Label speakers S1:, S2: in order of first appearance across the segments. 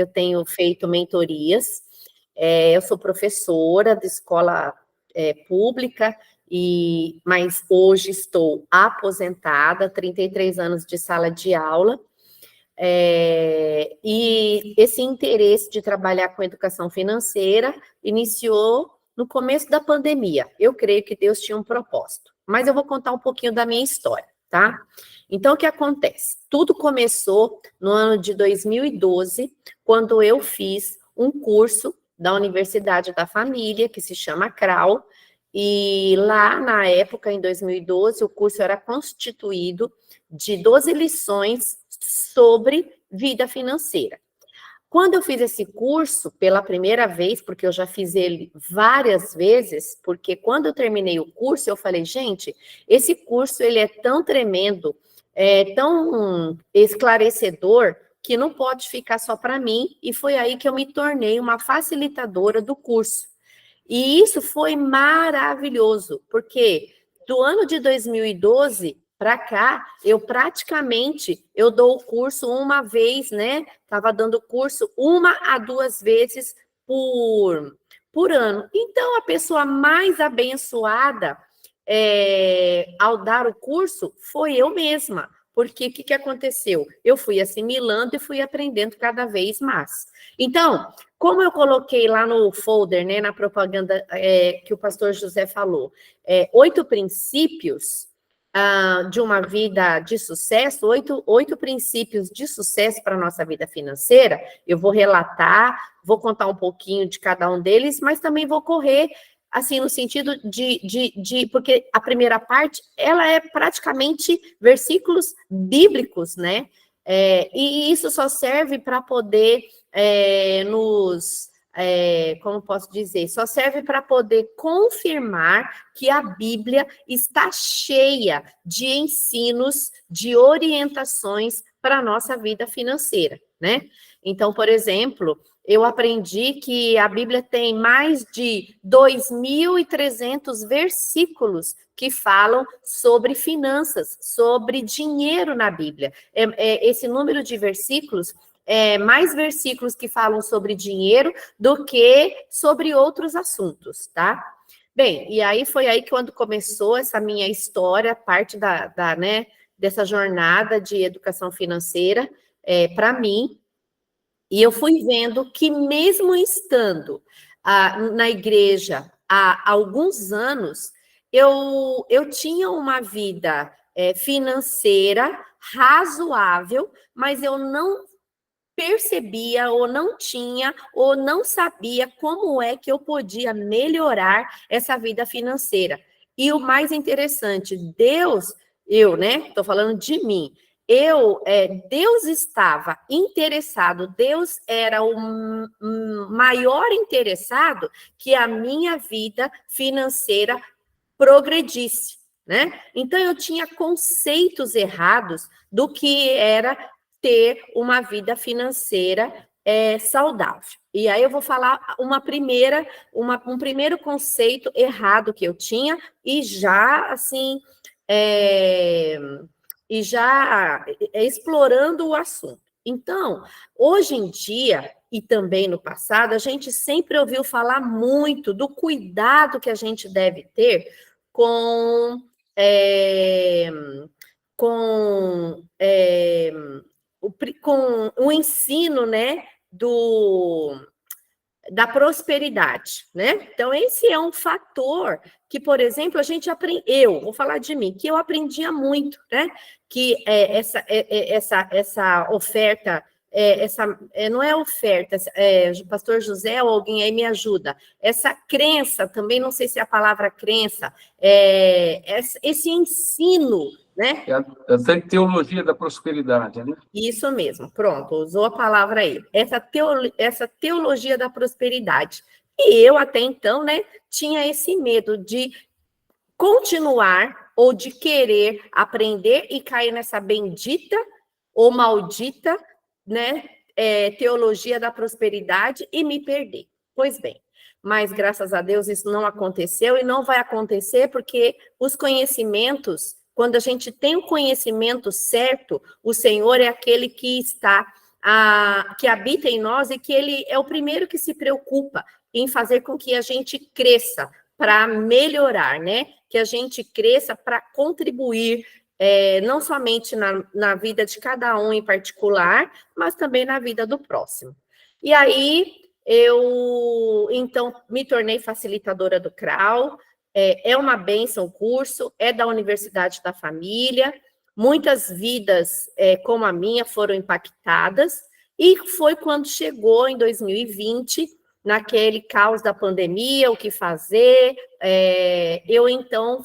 S1: eu tenho feito mentorias, eu sou professora de escola pública, mas hoje estou aposentada, 33 anos de sala de aula, e esse interesse de trabalhar com educação financeira iniciou no começo da pandemia. Eu creio que Deus tinha um propósito, mas eu vou contar um pouquinho da minha história, tá? Então, o que acontece? Tudo começou no ano de 2012, quando eu fiz um curso da Universidade da Família, que se chama CRAU, e lá, na época, em 2012, o curso era constituído de 12 lições sobre vida financeira. Quando eu fiz esse curso, pela primeira vez, porque eu já fiz ele várias vezes, porque quando eu terminei o curso, eu falei, gente, esse curso, ele é tão tremendo, tão esclarecedor, que não pode ficar só para mim, e foi aí que eu me tornei uma facilitadora do curso. E isso foi maravilhoso, porque do ano de 2012 para cá, eu dou o curso uma vez, né? Estava dando curso 1 a 2 vezes por ano. Então, a pessoa mais abençoada ao dar o curso foi eu mesma. Porque o que aconteceu? Eu fui assimilando e fui aprendendo cada vez mais. Então, como eu coloquei lá no folder, né, na propaganda que o pastor José falou, 8 princípios de uma vida de sucesso, oito princípios de sucesso para a nossa vida financeira, eu vou relatar, vou contar um pouquinho de cada um deles, mas também vou correr, assim, no sentido porque a primeira parte, ela é praticamente versículos bíblicos, né? E isso só serve para poder como posso dizer, só serve para poder confirmar que a Bíblia está cheia de ensinos, de orientações para a nossa vida financeira, né? Então, por exemplo, eu aprendi que a Bíblia tem mais de 2.300 versículos que falam sobre finanças, sobre dinheiro na Bíblia. Esse número de versículos mais versículos que falam sobre dinheiro do que sobre outros assuntos, tá? Bem, e aí foi aí que quando começou essa minha história, parte né, dessa jornada de educação financeira para mim, e eu fui vendo que mesmo estando na igreja há alguns anos, eu tinha uma vida financeira razoável, mas eu não percebia ou não tinha ou não sabia como é que eu podia melhorar essa vida financeira. E o mais interessante, né, estou falando de mim, Deus estava interessado, Deus era o maior interessado que a minha vida financeira progredisse, né? Então, eu tinha conceitos errados do que era ter uma vida financeira saudável. E aí eu vou falar um primeiro conceito errado que eu tinha e já, assim, explorando o assunto. Então, hoje em dia, e também no passado, a gente sempre ouviu falar muito do cuidado que a gente deve ter com o ensino, né, da prosperidade, né? Então, esse é um fator que, por exemplo, vou falar de mim, que eu aprendia muito, né? Que essa oferta, não é oferta, o pastor José ou alguém aí me ajuda, essa crença, também não sei se é a palavra crença, esse ensino, né?
S2: Essa teologia da prosperidade, né?
S1: Isso mesmo, pronto, usou a palavra aí. Essa teologia da prosperidade. E eu, até então, né, tinha esse medo de continuar ou de querer aprender e cair nessa bendita ou maldita, né, teologia da prosperidade e me perder. Pois bem, mas graças a Deus isso não aconteceu e não vai acontecer porque os conhecimentos, quando a gente tem o conhecimento certo, o Senhor é aquele que está que habita em nós e que ele é o primeiro que se preocupa em fazer com que a gente cresça para melhorar, né? Que a gente cresça para contribuir não somente na vida de cada um em particular, mas também na vida do próximo. E aí, eu, então, me tornei facilitadora do CRAU, é uma bênção o curso, é da Universidade da Família, muitas vidas como a minha foram impactadas, e foi quando chegou em 2020, naquele caos da pandemia, o que fazer, eu então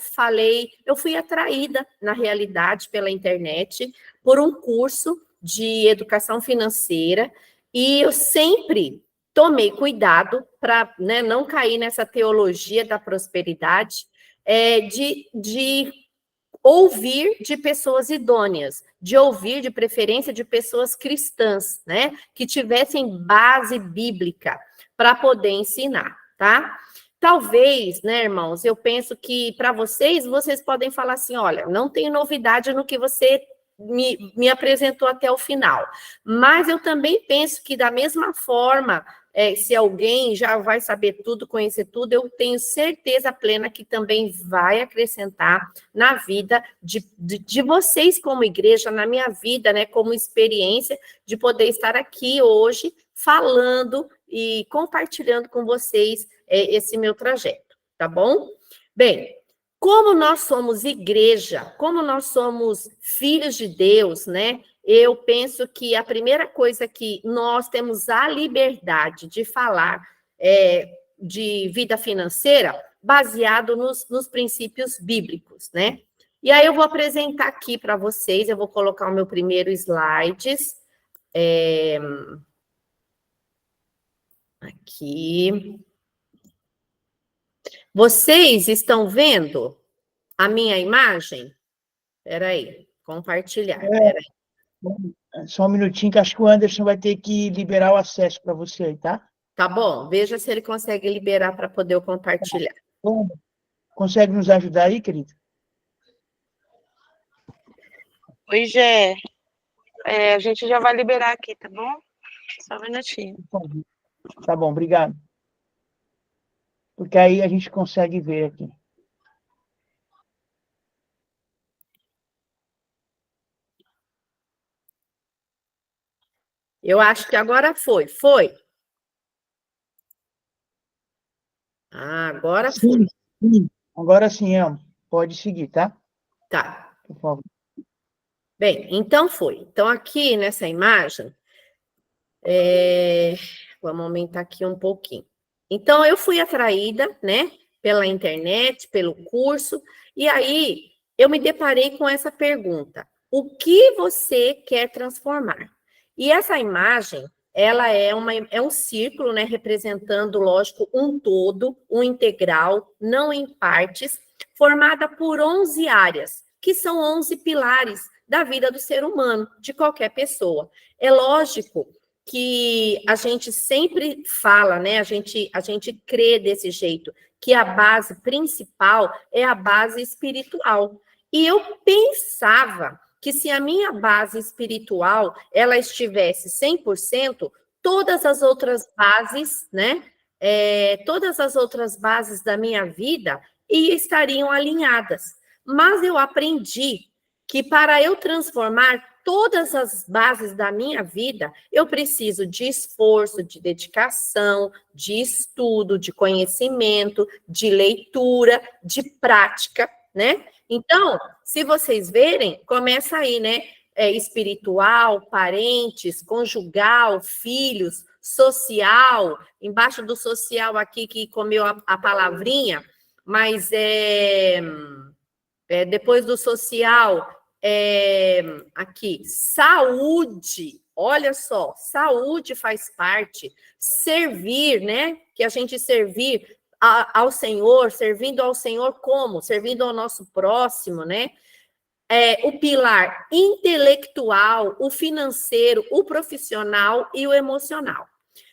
S1: eu fui atraída, na realidade, pela internet, por um curso de educação financeira, e eu sempre tomei cuidado para, né, não cair nessa teologia da prosperidade, de ouvir de pessoas idôneas, de ouvir de preferência de pessoas cristãs, né, que tivessem base bíblica para poder ensinar, tá? Talvez, né, irmãos, eu penso que para vocês podem falar assim, olha, não tem novidade no que você me apresentou até o final, mas eu também penso que da mesma forma, se alguém já vai saber tudo, conhecer tudo, eu tenho certeza plena que também vai acrescentar na vida de vocês como igreja, na minha vida, né, como experiência de poder estar aqui hoje falando e compartilhando com vocês esse meu trajeto, tá bom? Bem, como nós somos igreja, como nós somos filhos de Deus, né? Eu penso que a primeira coisa que nós temos a liberdade de falar de vida financeira baseado nos princípios bíblicos, né? E aí eu vou apresentar aqui para vocês, eu vou colocar o meu primeiro slides. Aqui. Vocês estão vendo a minha imagem? Espera aí, compartilhar. Peraí.
S3: Só um minutinho, que acho que o Anderson vai ter que liberar o acesso para você aí, tá?
S1: Tá bom, veja se ele consegue liberar para poder eu compartilhar.
S3: Bom, consegue nos ajudar aí, querido?
S4: Oi, Gé. A gente já vai liberar aqui, tá bom? Só um minutinho.
S3: Tá bom, obrigado. Porque aí a gente consegue ver aqui.
S1: Eu acho que agora foi. Foi? Ah, agora foi.
S3: Sim. Agora sim, Elmo. Pode seguir, tá?
S1: Tá.
S3: Por favor.
S1: Bem, então foi. Então, aqui nessa imagem, vamos aumentar aqui um pouquinho. Então, eu fui atraída, né, pela internet, pelo curso, e aí eu me deparei com essa pergunta: o que você quer transformar? E essa imagem, ela é um círculo, né, representando, lógico, um todo, um integral, não em partes, formada por 11 áreas, que são 11 pilares da vida do ser humano, de qualquer pessoa. É lógico que a gente sempre fala, né? A gente crê desse jeito, que a base principal é a base espiritual. E eu pensava que se a minha base espiritual ela estivesse 100%, todas as outras bases, né? Todas as outras bases da minha vida estariam alinhadas. Mas eu aprendi que para eu transformar todas as bases da minha vida, eu preciso de esforço, de dedicação, de estudo, de conhecimento, de leitura, de prática, né? Então, se vocês verem, começa aí, né? Espiritual, parentes, conjugal, filhos, social, embaixo do social aqui que comeu a palavrinha, mas depois do social, aqui, saúde, olha só, saúde faz parte, servir, né? Que a gente servir ao Senhor, servindo ao Senhor como? Servindo ao nosso próximo, né? O pilar intelectual, o financeiro, o profissional e o emocional.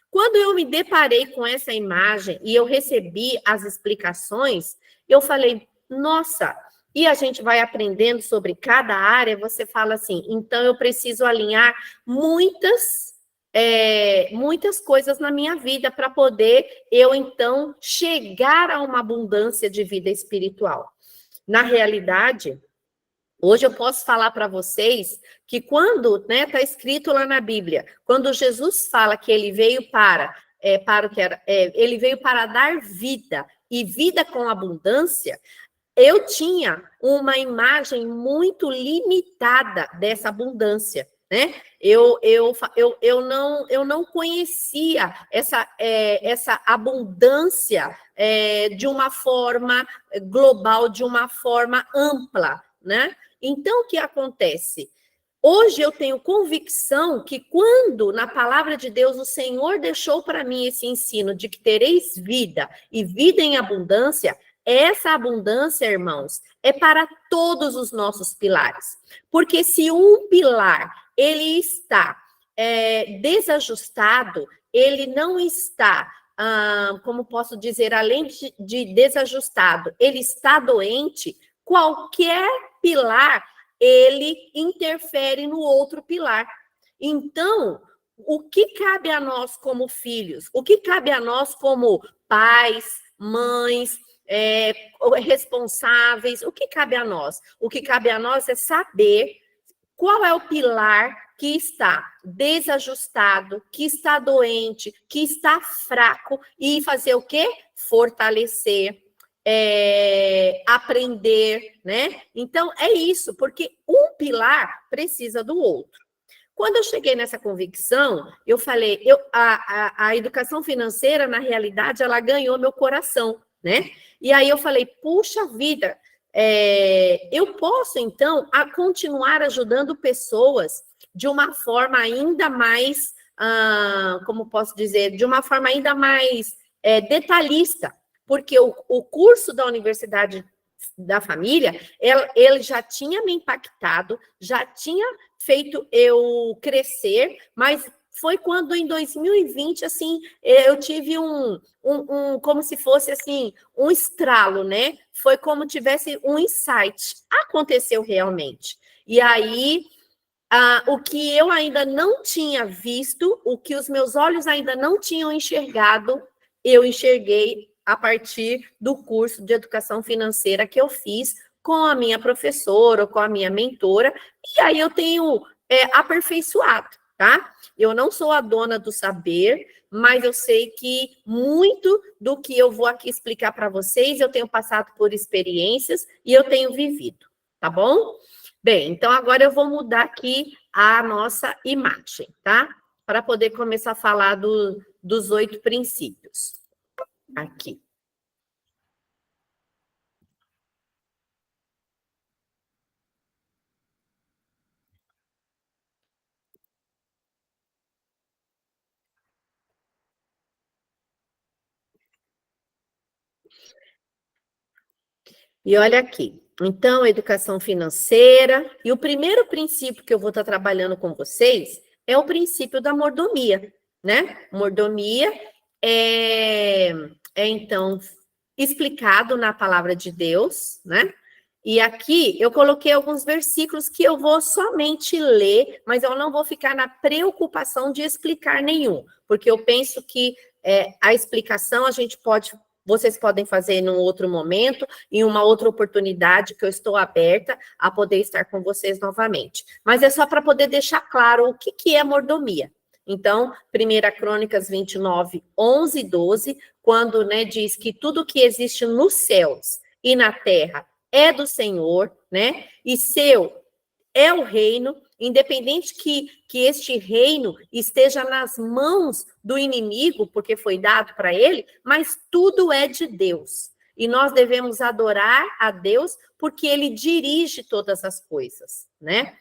S1: Quando eu me deparei com essa imagem e eu recebi as explicações, eu falei, nossa, e a gente vai aprendendo sobre cada área, você fala assim, então eu preciso alinhar muitas muitas coisas na minha vida para poder eu, então, chegar a uma abundância de vida espiritual. Na realidade, hoje eu posso falar para vocês que quando, né, está escrito lá na Bíblia, quando Jesus fala que ele veio ele veio para dar vida e vida com abundância, eu tinha uma imagem muito limitada dessa abundância, né? Eu não conhecia essa abundância de uma forma global, de uma forma ampla, né? Então, o que acontece? Hoje eu tenho convicção que quando na palavra de Deus o Senhor deixou para mim esse ensino de que tereis vida e vida em abundância, essa abundância, irmãos, é para todos os nossos pilares. Porque se um pilar ele está desajustado, ele não está, como posso dizer, além de desajustado, ele está doente, qualquer pilar ele interfere no outro pilar. Então, o que cabe a nós como filhos? O que cabe a nós como pais, mães, responsáveis? O que cabe a nós? O que cabe a nós é saber qual é o pilar que está desajustado, que está doente, que está fraco, e fazer o quê? Fortalecer, aprender, né? Então, é isso, porque um pilar precisa do outro. Quando eu cheguei nessa convicção, eu falei, a educação financeira, na realidade, ela ganhou meu coração, né? E aí eu falei, puxa vida, eu posso, então, continuar ajudando pessoas de uma forma ainda mais, como posso dizer, de uma forma ainda mais detalhista, porque o curso da Universidade da Família, ele já tinha me impactado, já tinha feito eu crescer, mas foi quando em 2020, assim, eu tive como se fosse, assim, um estralo, né? Foi como tivesse um insight. Aconteceu realmente. E aí, o que eu ainda não tinha visto, o que os meus olhos ainda não tinham enxergado, eu enxerguei a partir do curso de educação financeira que eu fiz com a minha professora, ou com a minha mentora, e aí eu tenho aperfeiçoado, tá? Eu não sou a dona do saber, mas eu sei que muito do que eu vou aqui explicar para vocês, eu tenho passado por experiências e eu tenho vivido, tá bom? Bem, então agora eu vou mudar aqui a nossa imagem, tá? Para poder começar a falar dos 8 princípios. Aqui. E olha aqui. Então, educação financeira. E o primeiro princípio que eu vou estar trabalhando com vocês é o princípio da mordomia, né? Mordomia então, explicado na palavra de Deus, né? E aqui eu coloquei alguns versículos que eu vou somente ler, mas eu não vou ficar na preocupação de explicar nenhum, porque eu penso que a explicação vocês podem fazer em um outro momento, em uma outra oportunidade, que eu estou aberta a poder estar com vocês novamente. Mas é só para poder deixar claro o que é mordomia. Então, 1 Crônicas 29, 11 e 12, quando, né, diz que tudo que existe nos céus e na terra é do Senhor, né? E seu é o reino, independente que este reino esteja nas mãos do inimigo, porque foi dado para ele, mas tudo é de Deus. E nós devemos adorar a Deus, porque ele dirige todas as coisas, né?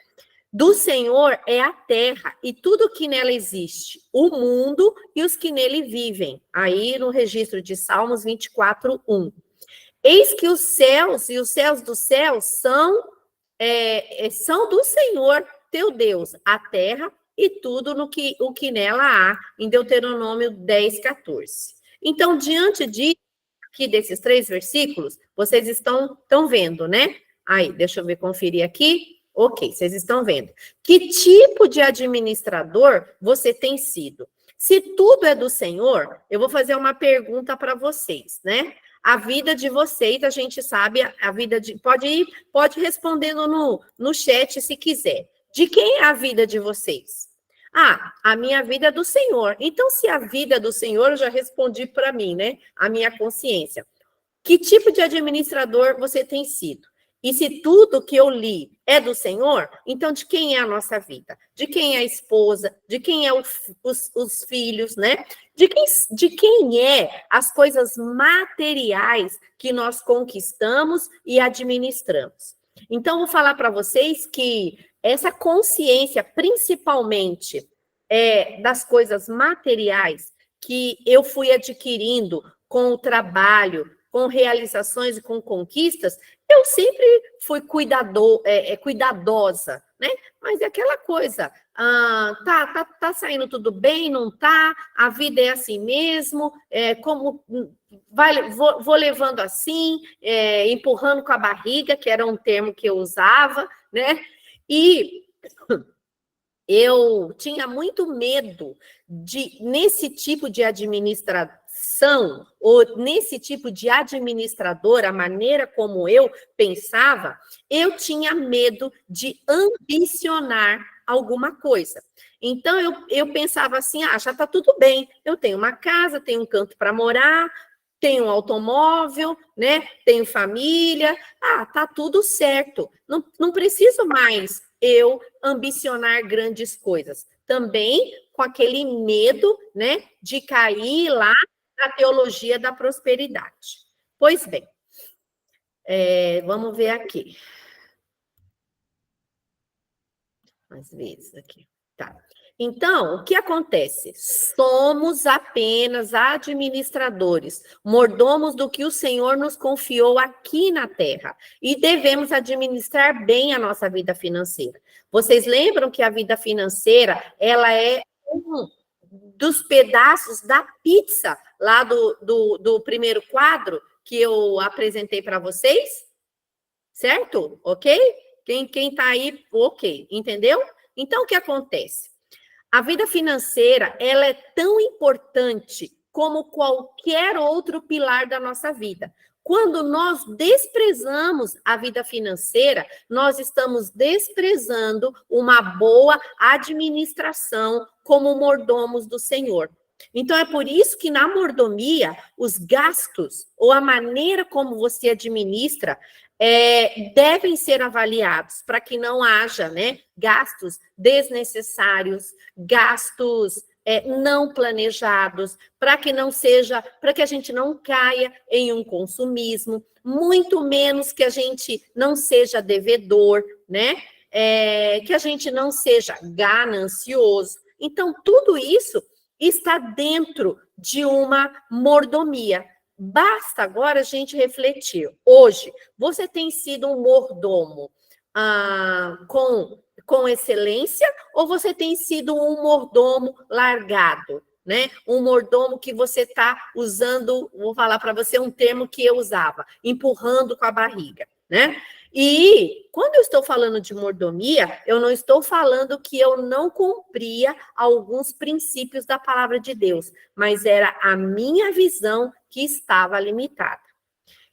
S1: Do Senhor é a terra e tudo que nela existe, o mundo e os que nele vivem. Aí no registro de Salmos 24, 1. Eis que os céus e os céus dos céus são do Senhor teu Deus, a terra e tudo o que nela há, em Deuteronômio 10, 14. Então, diante aqui desses 3 versículos, vocês estão vendo, né? Aí, deixa eu ver, conferir aqui. Ok, vocês estão vendo. Que tipo de administrador você tem sido? Se tudo é do Senhor, eu vou fazer uma pergunta para vocês, né? A vida de vocês, a gente sabe, a vida de... Pode ir respondendo no chat se quiser. De quem é a vida de vocês? Ah, a minha vida é do Senhor. Então, se a vida é do Senhor, eu já respondi para mim, né? A minha consciência. Que tipo de administrador você tem sido? E se tudo que eu li é do Senhor, então de quem é a nossa vida? De quem é a esposa? De quem é os filhos, né? De quem é as coisas materiais que nós conquistamos e administramos? Então, vou falar para vocês que essa consciência, principalmente, das coisas materiais que eu fui adquirindo com o trabalho, com realizações e com conquistas, eu sempre fui cuidadosa, né? Mas é aquela coisa, tá saindo tudo bem, não tá? A vida é assim mesmo, vou levando assim, empurrando com a barriga, que era um termo que eu usava, né? E eu tinha muito medo nesse tipo de administração, ou nesse tipo de administrador, a maneira como eu pensava, eu tinha medo de ambicionar alguma coisa. Então, eu pensava assim, já está tudo bem, eu tenho uma casa, tenho um canto para morar, tenho um automóvel, né? Tenho família, tá tudo certo. Não preciso mais eu ambicionar grandes coisas. Também com aquele medo, né, de cair lá na teologia da prosperidade. Pois bem, vamos ver aqui. Às vezes aqui. Tá. Então, o que acontece? Somos apenas administradores, mordomos do que o Senhor nos confiou aqui na terra. E devemos administrar bem a nossa vida financeira. Vocês lembram que a vida financeira, ela é um dos pedaços da pizza, lá do primeiro quadro que eu apresentei para vocês? Certo? Ok? Quem está aí, ok. Entendeu? Então, o que acontece? A vida financeira, ela é tão importante como qualquer outro pilar da nossa vida. Quando nós desprezamos a vida financeira, nós estamos desprezando uma boa administração como mordomos do Senhor. Então, é por isso que na mordomia, os gastos ou a maneira como você administra devem ser avaliados para que não haja, né, gastos desnecessários, gastos não planejados, para que a gente não caia em um consumismo, muito menos que a gente não seja devedor, né? Que a gente não seja ganancioso. Então, tudo isso está dentro de uma mordomia. Basta agora a gente refletir. Hoje, você tem sido um mordomo com excelência ou você tem sido um mordomo largado, né? Um mordomo que você está usando, vou falar para você um termo que eu usava, empurrando com a barriga, né? E quando eu estou falando de mordomia, eu não estou falando que eu não cumpria alguns princípios da palavra de Deus, mas era a minha visão que estava limitada.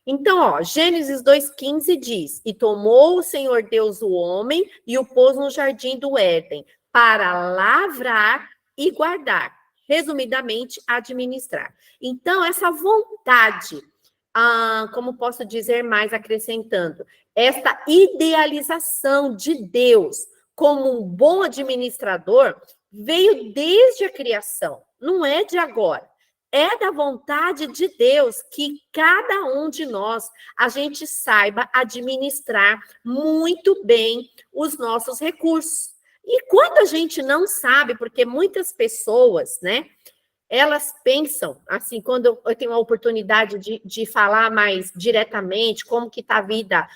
S1: Então, Gênesis 2,15 diz, e tomou o Senhor Deus o homem e o pôs no jardim do Éden para lavrar e guardar, resumidamente, administrar. Então, essa vontade, como posso dizer mais acrescentando, esta idealização de Deus como um bom administrador veio desde a criação, não é de agora. É da vontade de Deus que cada um de nós, a gente saiba administrar muito bem os nossos recursos. E quando a gente não sabe, porque muitas pessoas, né, elas pensam, assim, quando eu tenho a oportunidade de falar mais diretamente como que está a vida,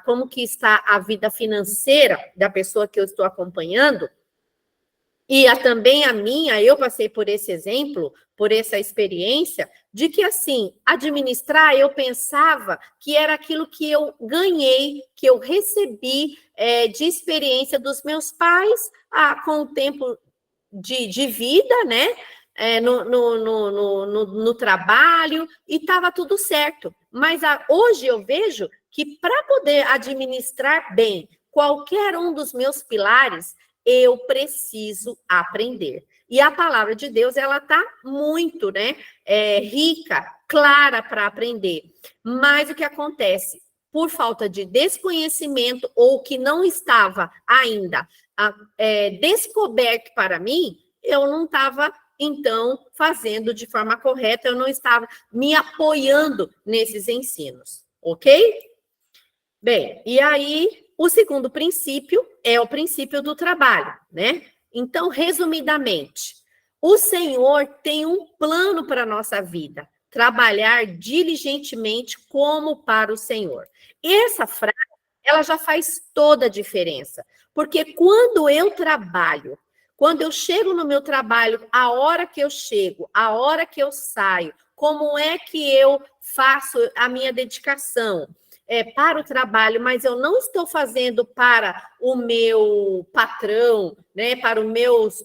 S1: como que está a vida financeira da pessoa que eu estou acompanhando, E também a minha, eu passei por esse exemplo, por essa experiência, de que, assim, administrar, eu pensava que era aquilo que eu ganhei, que eu recebi de experiência dos meus pais, com o tempo de vida, né? No trabalho, e estava tudo certo. Mas hoje eu vejo que para poder administrar bem qualquer um dos meus pilares, eu preciso aprender. E a palavra de Deus, ela está muito, né, rica, clara para aprender. Mas o que acontece? Por falta de desconhecimento, ou que não estava ainda descoberto para mim, eu não estava, então, fazendo de forma correta, eu não estava me apoiando nesses ensinos, ok? Bem, e aí, o segundo princípio é o princípio do trabalho, né? Então, resumidamente, o Senhor tem um plano para a nossa vida, trabalhar diligentemente como para o Senhor. Essa frase, ela já faz toda a diferença, porque quando eu trabalho, quando eu chego no meu trabalho, a hora que eu chego, a hora que eu saio, como é que eu faço a minha dedicação para o trabalho, mas eu não estou fazendo para o meu patrão, né, para os meus,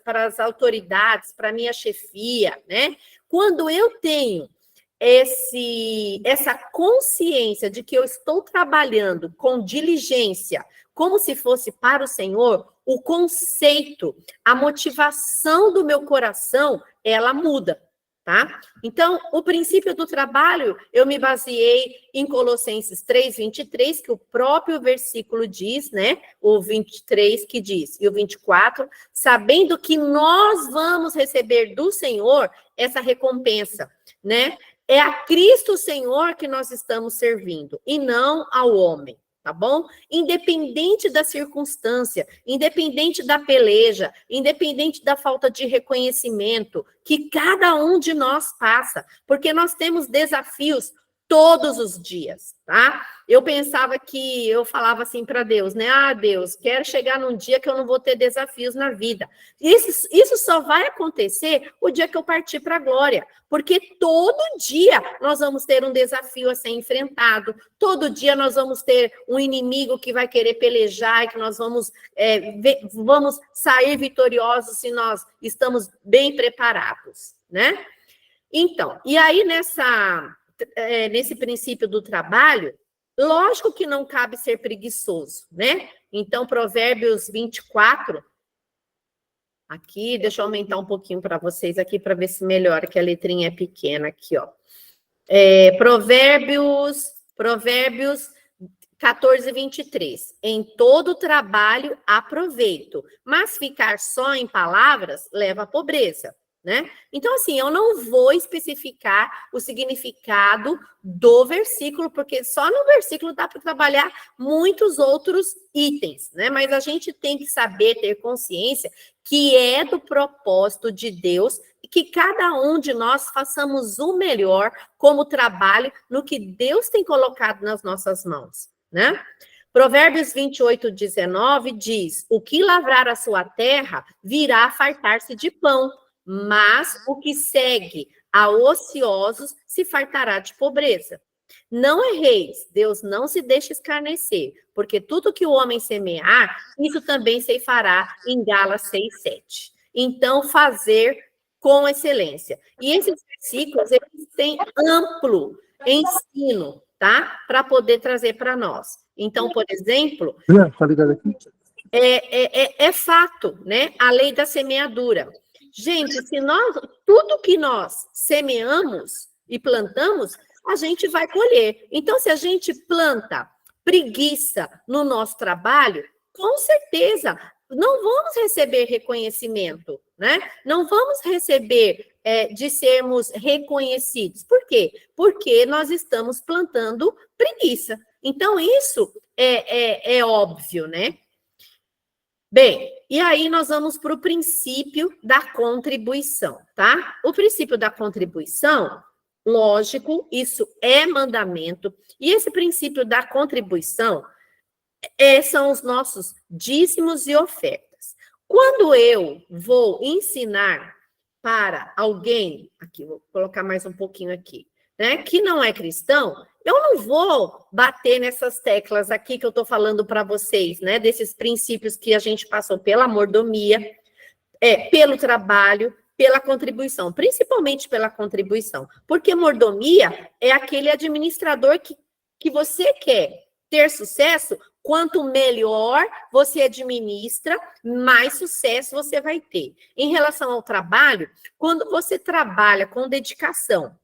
S1: para as autoridades, para a minha chefia, né? Quando eu tenho essa consciência de que eu estou trabalhando com diligência, como se fosse para o Senhor, o conceito, a motivação do meu coração, ela muda, tá? Então, o princípio do trabalho, eu me baseei em Colossenses 3:23, que o próprio versículo diz, né? O 23 que diz, e o 24, sabendo que nós vamos receber do Senhor essa recompensa, né? É a Cristo Senhor que nós estamos servindo, e não ao homem, tá bom? Independente da circunstância, independente da peleja, independente da falta de reconhecimento que cada um de nós passa, porque nós temos desafios todos os dias, tá? Eu pensava que, eu falava assim para Deus, né? Ah, Deus, quero chegar num dia que eu não vou ter desafios na vida. Isso só vai acontecer o dia que eu partir para a glória, porque todo dia nós vamos ter um desafio a ser enfrentado, todo dia nós vamos ter um inimigo que vai querer pelejar, e que nós vamos sair vitoriosos se nós estamos bem preparados, né? Então, e aí nesse princípio do trabalho, lógico que não cabe ser preguiçoso, né? Então, Provérbios 24, aqui, deixa eu aumentar um pouquinho para vocês aqui, para ver se melhora, que a letrinha é pequena aqui, ó. Provérbios 14:23. Em todo trabalho há proveito, mas ficar só em palavras leva à pobreza, né? Então, assim, eu não vou especificar o significado do versículo, porque só no versículo dá para trabalhar muitos outros itens, né? Mas a gente tem que saber, ter consciência que é do propósito de Deus e que cada um de nós façamos o melhor como trabalho no que Deus tem colocado nas nossas mãos, né? Provérbios 28:19 diz: o que lavrar a sua terra virá a fartar-se de pão, mas o que segue a ociosos se fartará de pobreza. Não erreis, Deus não se deixa escarnecer, porque tudo que o homem semear, isso também se fará, em Gálatas 6:7. Então, fazer com excelência. E esses versículos, eles têm amplo ensino, tá? Para poder trazer para nós. Então, por exemplo, é fato, né? A lei da semeadura. Gente, se tudo que nós semeamos e plantamos, a gente vai colher. Então, se a gente planta preguiça no nosso trabalho, com certeza não vamos receber reconhecimento, né? Não vamos receber de sermos reconhecidos. Por quê? Porque nós estamos plantando preguiça. Então, isso é óbvio, né? Bem, e aí nós vamos para o princípio da contribuição, tá? O princípio da contribuição, lógico, isso é mandamento, e esse princípio da contribuição são os nossos dízimos e ofertas. Quando eu vou ensinar para alguém, aqui, vou colocar mais um pouquinho aqui, né, que não é cristão, eu não vou bater nessas teclas aqui que eu estou falando para vocês, né, desses princípios que a gente passou pela mordomia, pelo trabalho, pela contribuição, principalmente pela contribuição, porque mordomia é aquele administrador que você quer ter sucesso, quanto melhor você administra, mais sucesso você vai ter. Em relação ao trabalho, quando você trabalha com dedicação,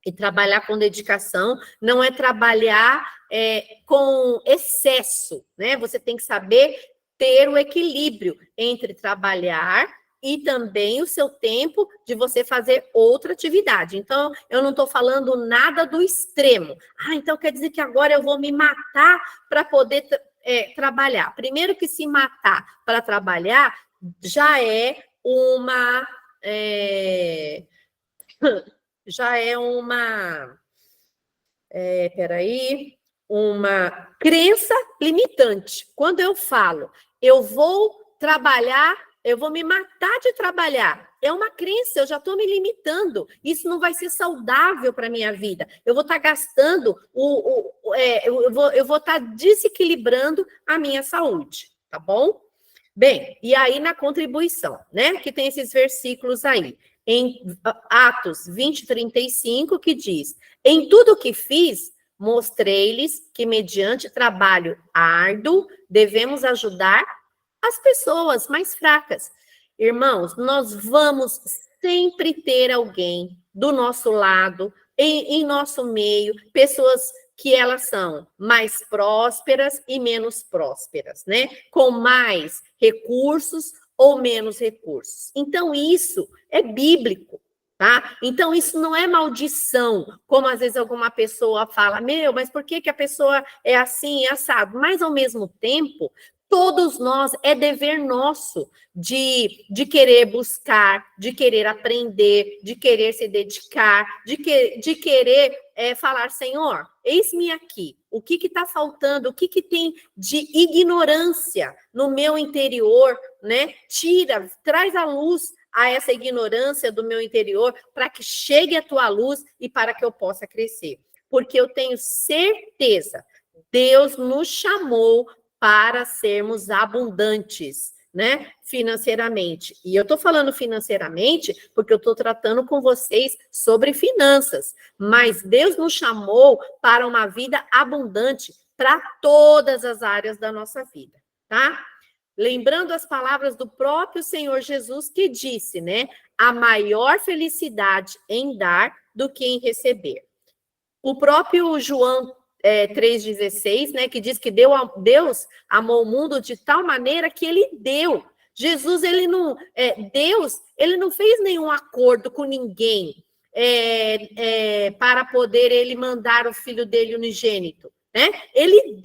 S1: e trabalhar com dedicação não é trabalhar com excesso, né? Você tem que saber ter o equilíbrio entre trabalhar e também o seu tempo de você fazer outra atividade. Então, eu não estou falando nada do extremo. Então quer dizer que agora eu vou me matar para poder trabalhar. Primeiro que se matar para trabalhar já é uma... uma crença limitante. Quando eu falo, eu vou trabalhar, eu vou me matar de trabalhar, é uma crença, eu já estou me limitando. Isso não vai ser saudável para a minha vida. Eu vou estar gastando, eu vou estar desequilibrando a minha saúde, tá bom? Bem, e aí na contribuição, né, que tem esses versículos aí, em Atos 20, 35, que diz, em tudo que fiz, mostrei-lhes que mediante trabalho árduo, devemos ajudar as pessoas mais fracas. Irmãos, nós vamos sempre ter alguém do nosso lado, em nosso meio, pessoas que elas são mais prósperas e menos prósperas, né? Com mais recursos ou menos recursos. Então, isso é bíblico, tá? Então, isso não é maldição, como às vezes alguma pessoa fala, mas por que a pessoa é assim, assado? Mas, ao mesmo tempo, todos nós, é dever nosso de querer buscar, de querer aprender, de querer se dedicar, de querer falar, Senhor, eis-me aqui, o que está faltando, o que tem de ignorância no meu interior, né? Traz a luz a essa ignorância do meu interior para que chegue a tua luz e para que eu possa crescer. Porque eu tenho certeza, Deus nos chamou para sermos abundantes, né, financeiramente. E eu estou falando financeiramente porque eu estou tratando com vocês sobre finanças, mas Deus nos chamou para uma vida abundante para todas as áreas da nossa vida, tá? Lembrando as palavras do próprio Senhor Jesus que disse, né, a maior felicidade em dar do que em receber. O próprio João 3,16, né, que diz que Deus amou o mundo de tal maneira que ele deu. Jesus, Deus, ele não fez nenhum acordo com ninguém para poder ele mandar o filho dele unigênito, né? Ele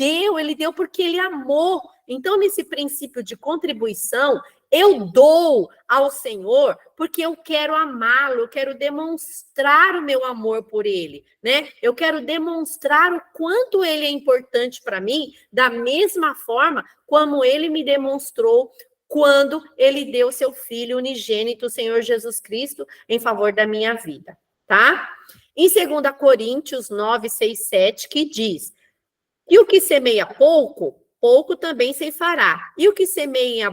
S1: deu porque ele amou. Então, nesse princípio de contribuição, eu dou ao Senhor porque eu quero amá-lo, eu quero demonstrar o meu amor por ele, né? Eu quero demonstrar o quanto ele é importante para mim, da mesma forma como ele me demonstrou quando ele deu seu Filho unigênito, o Senhor Jesus Cristo, em favor da minha vida, tá? Em 2 Coríntios 9, 6, 7, que diz, e o que semeia pouco, pouco também ceifará. E o que semeia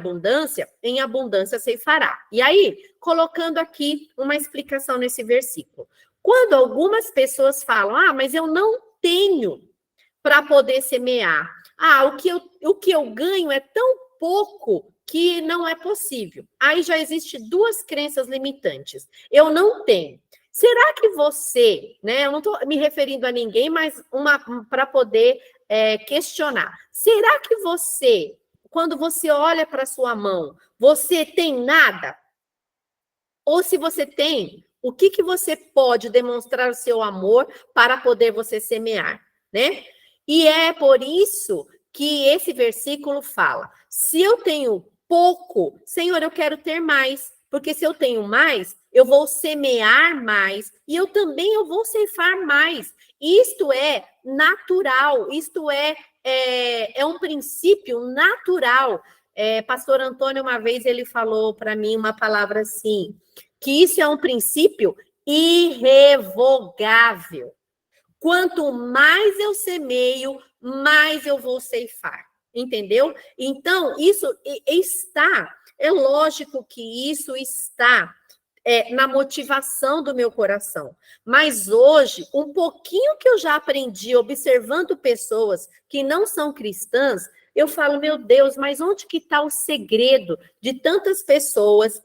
S1: em abundância ceifará. E aí, colocando aqui uma explicação nesse versículo. Quando algumas pessoas falam, mas eu não tenho para poder semear. O que eu ganho é tão pouco que não é possível. Aí já existem duas crenças limitantes. Eu não tenho. Será que você, né? Eu não estou me referindo a ninguém, mas para poder questionar. Será que você, quando você olha para sua mão, você tem nada? Ou se você tem, o que você pode demonstrar o seu amor para poder você semear, né? E é por isso que esse versículo fala, se eu tenho pouco, Senhor, eu quero ter mais, porque se eu tenho mais, eu vou semear mais e eu vou ceifar mais. Isto é natural, isto é um princípio natural. Pastor Antônio, uma vez, ele falou para mim uma palavra assim, que isso é um princípio irrevogável. Quanto mais eu semeio, mais eu vou ceifar. Entendeu? Então, isso está, é lógico que isso está na motivação do meu coração. Mas hoje, um pouquinho que eu já aprendi observando pessoas que não são cristãs, eu falo, meu Deus, mas onde que está o segredo de tantas pessoas?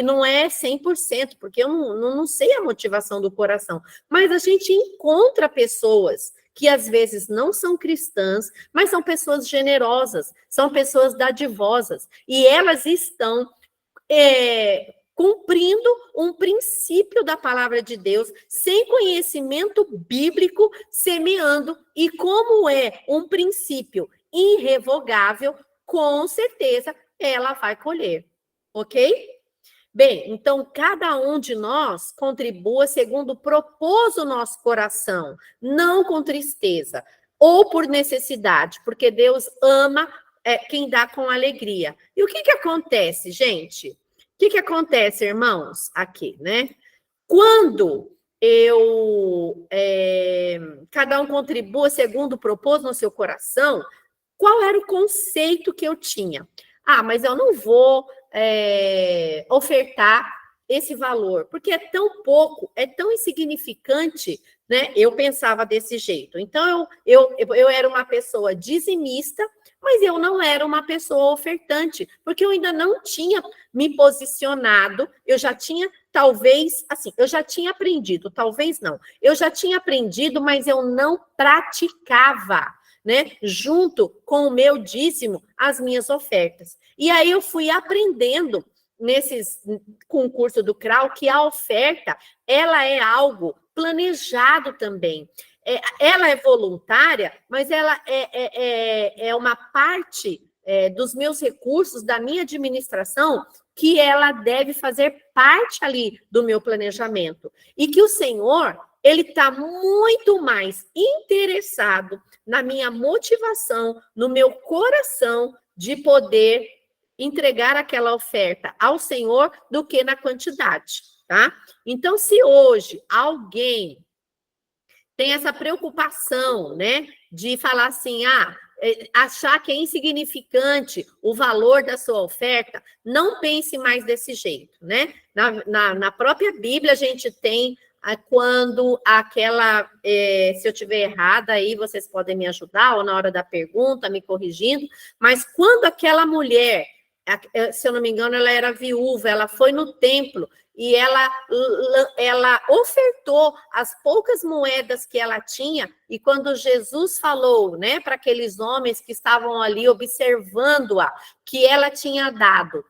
S1: Não é 100%, porque eu não sei a motivação do coração, mas a gente encontra pessoas que às vezes não são cristãs, mas são pessoas generosas, são pessoas dadivosas, e elas estão cumprindo um princípio da palavra de Deus, sem conhecimento bíblico, semeando, e como é um princípio irrevogável, com certeza ela vai colher, ok? Bem, então, cada um de nós contribua segundo propôs o nosso coração, não com tristeza, ou por necessidade, porque Deus ama quem dá com alegria. E o que acontece, gente? O que acontece, irmãos, aqui, né? Quando cada um contribua segundo propôs no seu coração, qual era o conceito que eu tinha? Mas eu não vou ofertar esse valor, porque é tão pouco, é tão insignificante, né? Eu pensava desse jeito. Então, eu era uma pessoa dizimista, mas eu não era uma pessoa ofertante, porque eu ainda não tinha me posicionado, eu já tinha, talvez, assim, eu já tinha aprendido, talvez não, eu já tinha aprendido, mas eu não praticava, né, junto com o meu dízimo, as minhas ofertas. E aí eu fui aprendendo com o curso do CRAU que a oferta, ela é algo planejado também. Ela é voluntária, mas ela é uma parte dos meus recursos, da minha administração, que ela deve fazer parte ali do meu planejamento. E que o Senhor, ele está muito mais interessado na minha motivação, no meu coração, de poder entregar aquela oferta ao Senhor do que na quantidade, tá? Então, se hoje alguém tem essa preocupação, né, de falar assim, achar que é insignificante o valor da sua oferta, não pense mais desse jeito, né? Na própria Bíblia a gente tem quando aquela, se eu estiver errada aí, vocês podem me ajudar, ou na hora da pergunta, me corrigindo, mas quando aquela mulher, se eu não me engano, ela era viúva, ela foi no templo, e ela ofertou as poucas moedas que ela tinha, e quando Jesus falou, né, para aqueles homens que estavam ali observando-a, que ela tinha dado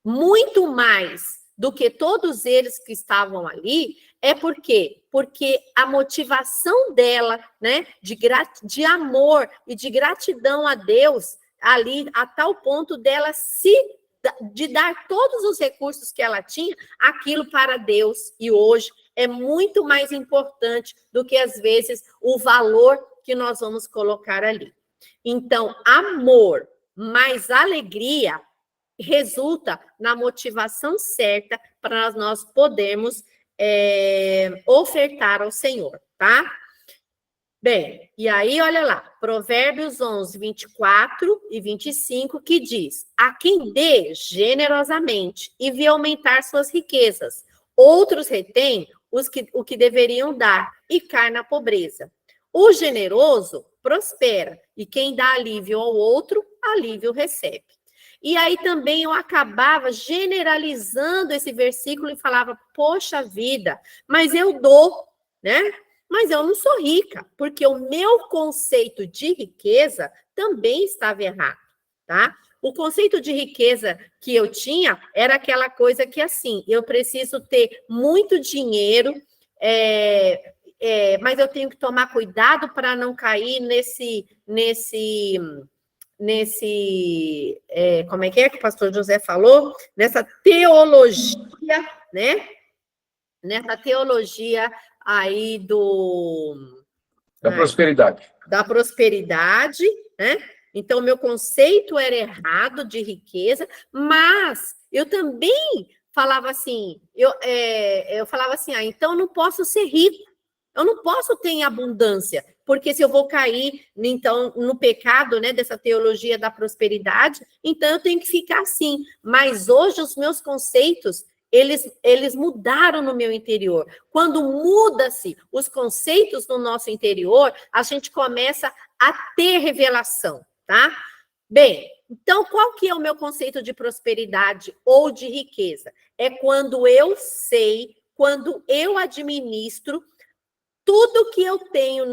S1: muito mais do que todos eles que estavam ali, por quê? Porque a motivação dela, né, de amor e de gratidão a Deus, ali, a tal ponto dela de dar todos os recursos que ela tinha, aquilo para Deus, e hoje é muito mais importante do que, às vezes, o valor que nós vamos colocar ali. Então, amor mais alegria resulta na motivação certa para nós podermos ofertar ao Senhor, tá? Bem, e aí, olha lá, Provérbios 11, 24 e 25, que diz: a quem dê generosamente e vê aumentar suas riquezas, outros retêm o que deveriam dar e cai na pobreza. O generoso prospera, e quem dá alívio ao outro, alívio recebe. E aí também eu acabava generalizando esse versículo e falava, poxa vida, mas eu dou, né? Mas eu não sou rica, porque o meu conceito de riqueza também estava errado, tá? O conceito de riqueza que eu tinha era aquela coisa que, assim, eu preciso ter muito dinheiro, mas eu tenho que tomar cuidado para não cair como é que o pastor José falou? Nessa teologia, né? Nessa teologia aí
S2: da prosperidade.
S1: Da prosperidade, né? Então, meu conceito era errado de riqueza, mas eu também falava assim, eu falava assim, então eu não posso ser rico, eu não posso ter em abundância, porque se eu vou cair, então, no pecado, né, dessa teologia da prosperidade, então eu tenho que ficar assim. Mas hoje os meus conceitos, eles mudaram no meu interior. Quando muda-se os conceitos no nosso interior, a gente começa a ter revelação, tá? Bem, então qual que é o meu conceito de prosperidade ou de riqueza? É quando eu sei, quando eu administro tudo que eu tenho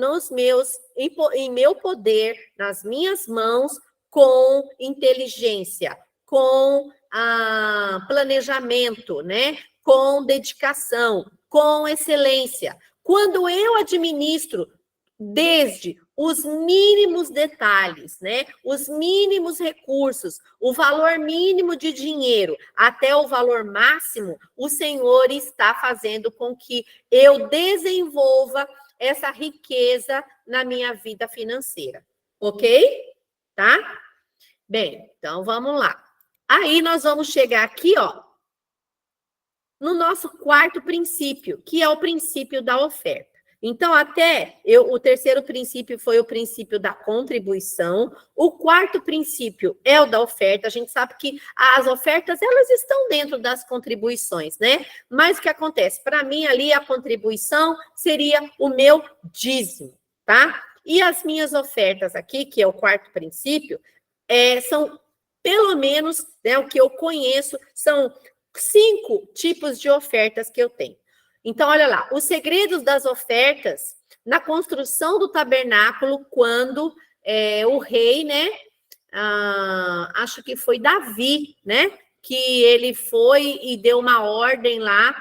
S1: em meu poder, nas minhas mãos, com inteligência, com planejamento, né? Com dedicação, com excelência. Quando eu administro desde os mínimos detalhes, né? Os mínimos recursos, o valor mínimo de dinheiro até o valor máximo, o Senhor está fazendo com que eu desenvolva essa riqueza na minha vida financeira. Ok? Tá? Bem, então vamos lá. Aí nós vamos chegar aqui, ó, no nosso quarto princípio, que é o princípio da oferta. Então, o terceiro princípio foi o princípio da contribuição. O quarto princípio é o da oferta. A gente sabe que as ofertas, elas estão dentro das contribuições, né? Mas o que acontece? Para mim, ali, a contribuição seria o meu dízimo, tá? E as minhas ofertas aqui, que é o quarto princípio, são, pelo menos, né, o que eu conheço, são 5 tipos de ofertas que eu tenho. Então, olha lá, os segredos das ofertas na construção do tabernáculo, quando o rei, né, acho que foi Davi, né, que ele foi e deu uma ordem lá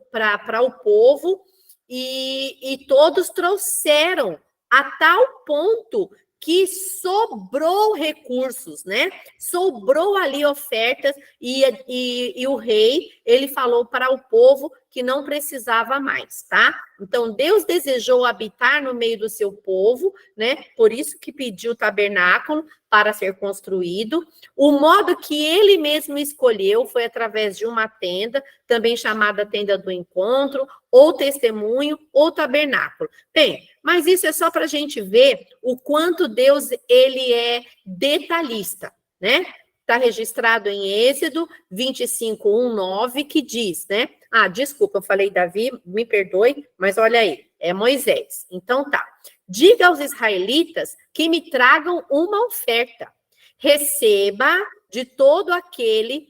S1: para o povo, e todos trouxeram a tal ponto que sobrou recursos, né? Sobrou ali ofertas e o rei, ele falou para o povo que não precisava mais, tá? Então, Deus desejou habitar no meio do seu povo, né? Por isso que pediu o tabernáculo para ser construído. O modo que ele mesmo escolheu foi através de uma tenda, também chamada tenda do encontro, ou testemunho, ou tabernáculo. Bem, mas isso é só para a gente ver o quanto Deus, ele é detalhista, né? Está registrado em Êxodo 25:1-9, que diz, né? Desculpa, eu falei Davi, me perdoe, mas olha aí, é Moisés. Então tá. Diga aos israelitas que me tragam uma oferta. Receba de todo aquele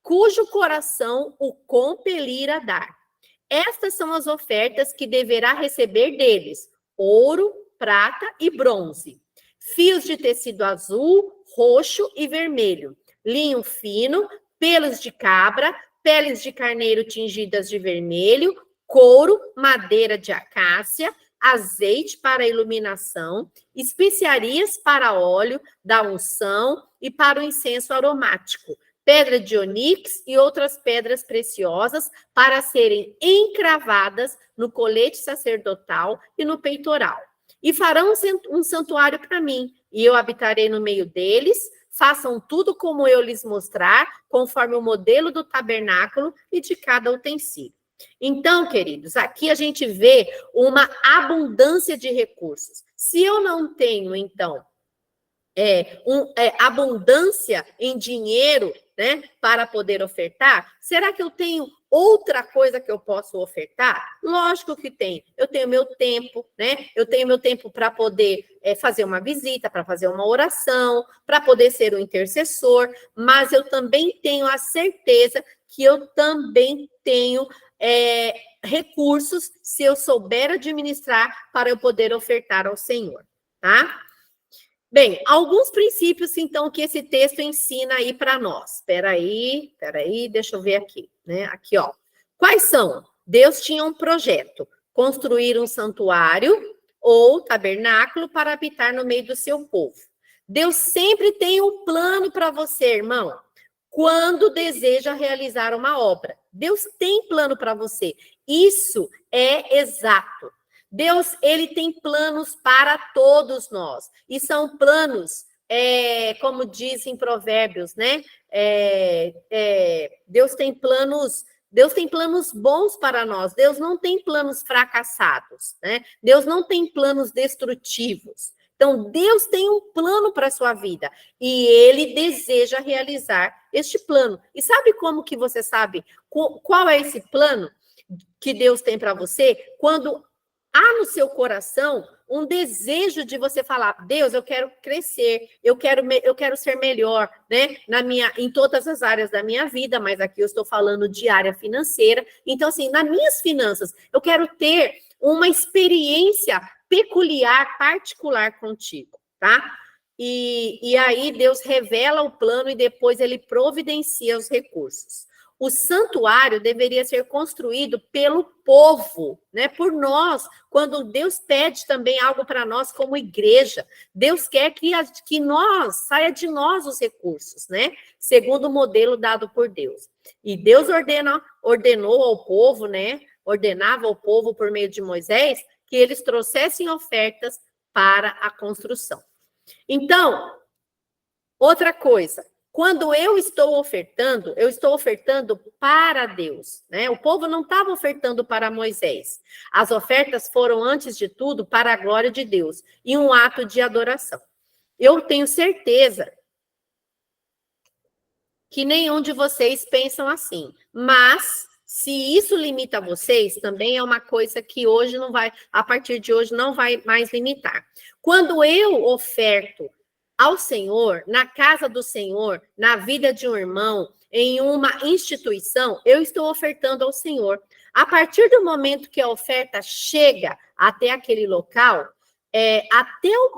S1: cujo coração o compelir a dar. Estas são as ofertas que deverá receber deles: ouro, prata e bronze, fios de tecido azul, roxo e vermelho, linho fino, pelos de cabra, peles de carneiro tingidas de vermelho, couro, madeira de acácia, azeite para iluminação, especiarias para óleo da unção e para o incenso aromático, pedra de onix e outras pedras preciosas para serem encravadas no colete sacerdotal e no peitoral. E farão um santuário para mim, e eu habitarei no meio deles. Façam tudo como eu lhes mostrar, conforme o modelo do tabernáculo e de cada utensílio. Então, queridos, aqui a gente vê uma abundância de recursos. Se eu não tenho, então, abundância em dinheiro, né, para poder ofertar, será que eu tenho outra coisa que eu posso ofertar? Lógico que tem. Eu tenho meu tempo, né? Eu tenho meu tempo para poder fazer uma visita, para fazer uma oração, para poder ser um intercessor, mas eu também tenho a certeza que eu também tenho recursos, se eu souber administrar, para eu poder ofertar ao Senhor, tá? Bem, alguns princípios, então, que esse texto ensina aí para nós. Espera aí, deixa eu ver aqui, né? Aqui, ó. Quais são? Deus tinha um projeto, construir um santuário ou tabernáculo para habitar no meio do seu povo. Deus sempre tem um plano para você, irmão, quando deseja realizar uma obra. Deus tem plano para você. Isso é exato. Deus, ele tem planos para todos nós. E são planos como diz em Provérbios, né? Deus tem planos bons para nós. Deus não tem planos fracassados, né? Deus não tem planos destrutivos. Então, Deus tem um plano para a sua vida e Ele deseja realizar este plano. E sabe como que você sabe qual é esse plano que Deus tem para você? Quando há no seu coração um desejo de você falar: Deus, eu quero crescer, eu quero ser melhor, né? Em todas as áreas da minha vida, mas aqui eu estou falando de área financeira. Então, assim, nas minhas finanças, eu quero ter uma experiência peculiar, particular contigo, tá? E aí Deus revela o plano e depois ele providencia os recursos. O santuário deveria ser construído pelo povo, né? Por nós, quando Deus pede também algo para nós como igreja. Deus quer que saia de nós os recursos, né? Segundo o modelo dado por Deus. E Deus ordenou ao povo, né? Ordenava ao povo por meio de Moisés que eles trouxessem ofertas para a construção. Então, outra coisa, quando eu estou ofertando para Deus, né? O povo não estava ofertando para Moisés. As ofertas foram, antes de tudo, para a glória de Deus e um ato de adoração. Eu tenho certeza que nenhum de vocês pensam assim, mas se isso limita vocês, também é uma coisa que hoje não vai, a partir de hoje, não vai mais limitar. Quando eu oferto ao Senhor, na casa do Senhor, na vida de um irmão, em uma instituição, eu estou ofertando ao Senhor. A partir do momento que a oferta chega até aquele local,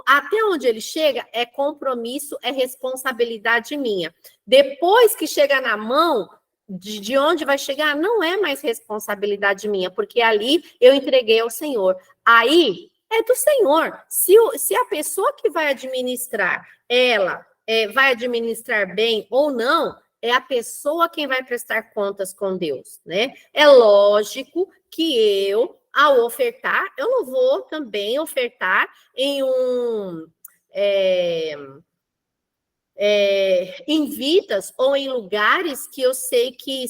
S1: até onde ele chega, é compromisso, é responsabilidade minha. Depois que chega na mão, de onde vai chegar, não é mais responsabilidade minha, porque ali eu entreguei ao Senhor. Aí é do Senhor. Se a pessoa que vai administrar, ela vai administrar bem ou não, é a pessoa quem vai prestar contas com Deus, né? É lógico que eu, ao ofertar, eu não vou também ofertar em em vidas ou em lugares que eu sei que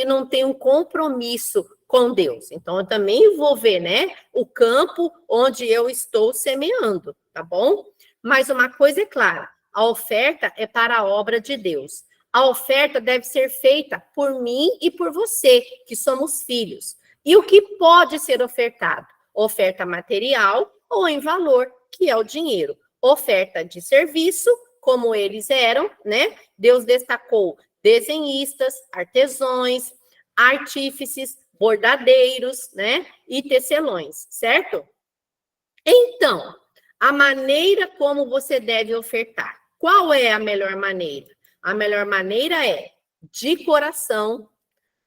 S1: não tem um compromisso com Deus. Então, eu também vou ver, né, o campo onde eu estou semeando, tá bom? Mas uma coisa é clara, a oferta é para a obra de Deus. A oferta deve ser feita por mim e por você, que somos filhos. E o que pode ser ofertado? Oferta material ou em valor, que é o dinheiro. Oferta de serviço, como eles eram, né? Deus destacou desenhistas, artesãos, artífices, bordadeiros, né? E tecelões, certo? Então, a maneira como você deve ofertar. Qual é a melhor maneira? A melhor maneira é de coração.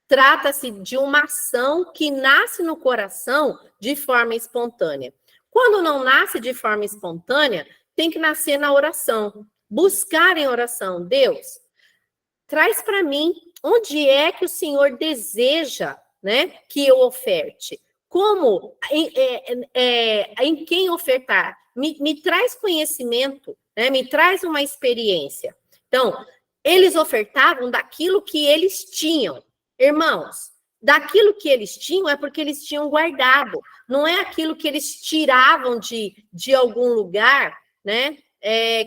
S1: Trata-se de uma ação que nasce no coração de forma espontânea. Quando não nasce de forma espontânea, tem que nascer na oração. Buscar em oração. Deus, traz para mim onde é que o Senhor deseja, né, que eu oferte. Como, em quem ofertar. Me traz conhecimento, né, me traz uma experiência. Então, eles ofertavam daquilo que eles tinham. Irmãos, daquilo que eles tinham é porque eles tinham guardado. Não é aquilo que eles tiravam de algum lugar, né?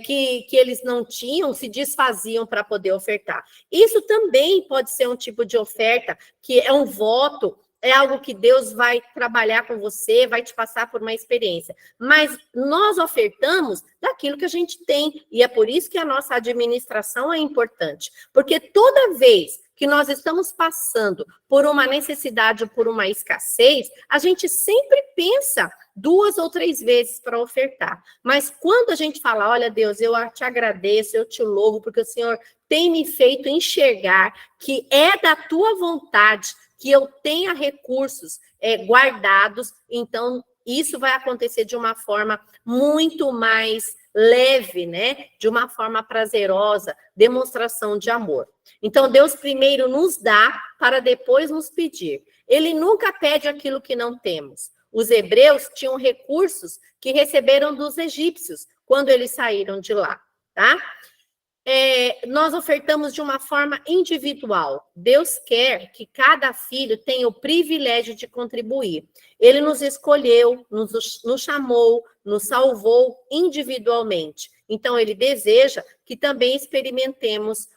S1: Que eles não tinham, se desfaziam para poder ofertar. Isso também pode ser um tipo de oferta, que é um voto, é algo que Deus vai trabalhar com você, vai te passar por uma experiência. Mas nós ofertamos daquilo que a gente tem, e é por isso que a nossa administração é importante. Porque toda vez que nós estamos passando por uma necessidade ou por uma escassez, a gente sempre pensa 2 ou 3 vezes para ofertar. Mas quando a gente fala, olha, Deus, eu te agradeço, eu te louvo, porque o Senhor tem me feito enxergar que é da tua vontade que eu tenha recursos guardados, então isso vai acontecer de uma forma muito mais leve, né? De uma forma prazerosa, demonstração de amor. Então, Deus primeiro nos dá para depois nos pedir. Ele nunca pede aquilo que não temos. Os hebreus tinham recursos que receberam dos egípcios quando eles saíram de lá, tá? Nós ofertamos de uma forma individual. Deus quer que cada filho tenha o privilégio de contribuir. Ele nos escolheu, nos chamou, nos salvou individualmente. Então, ele deseja que também experimentemos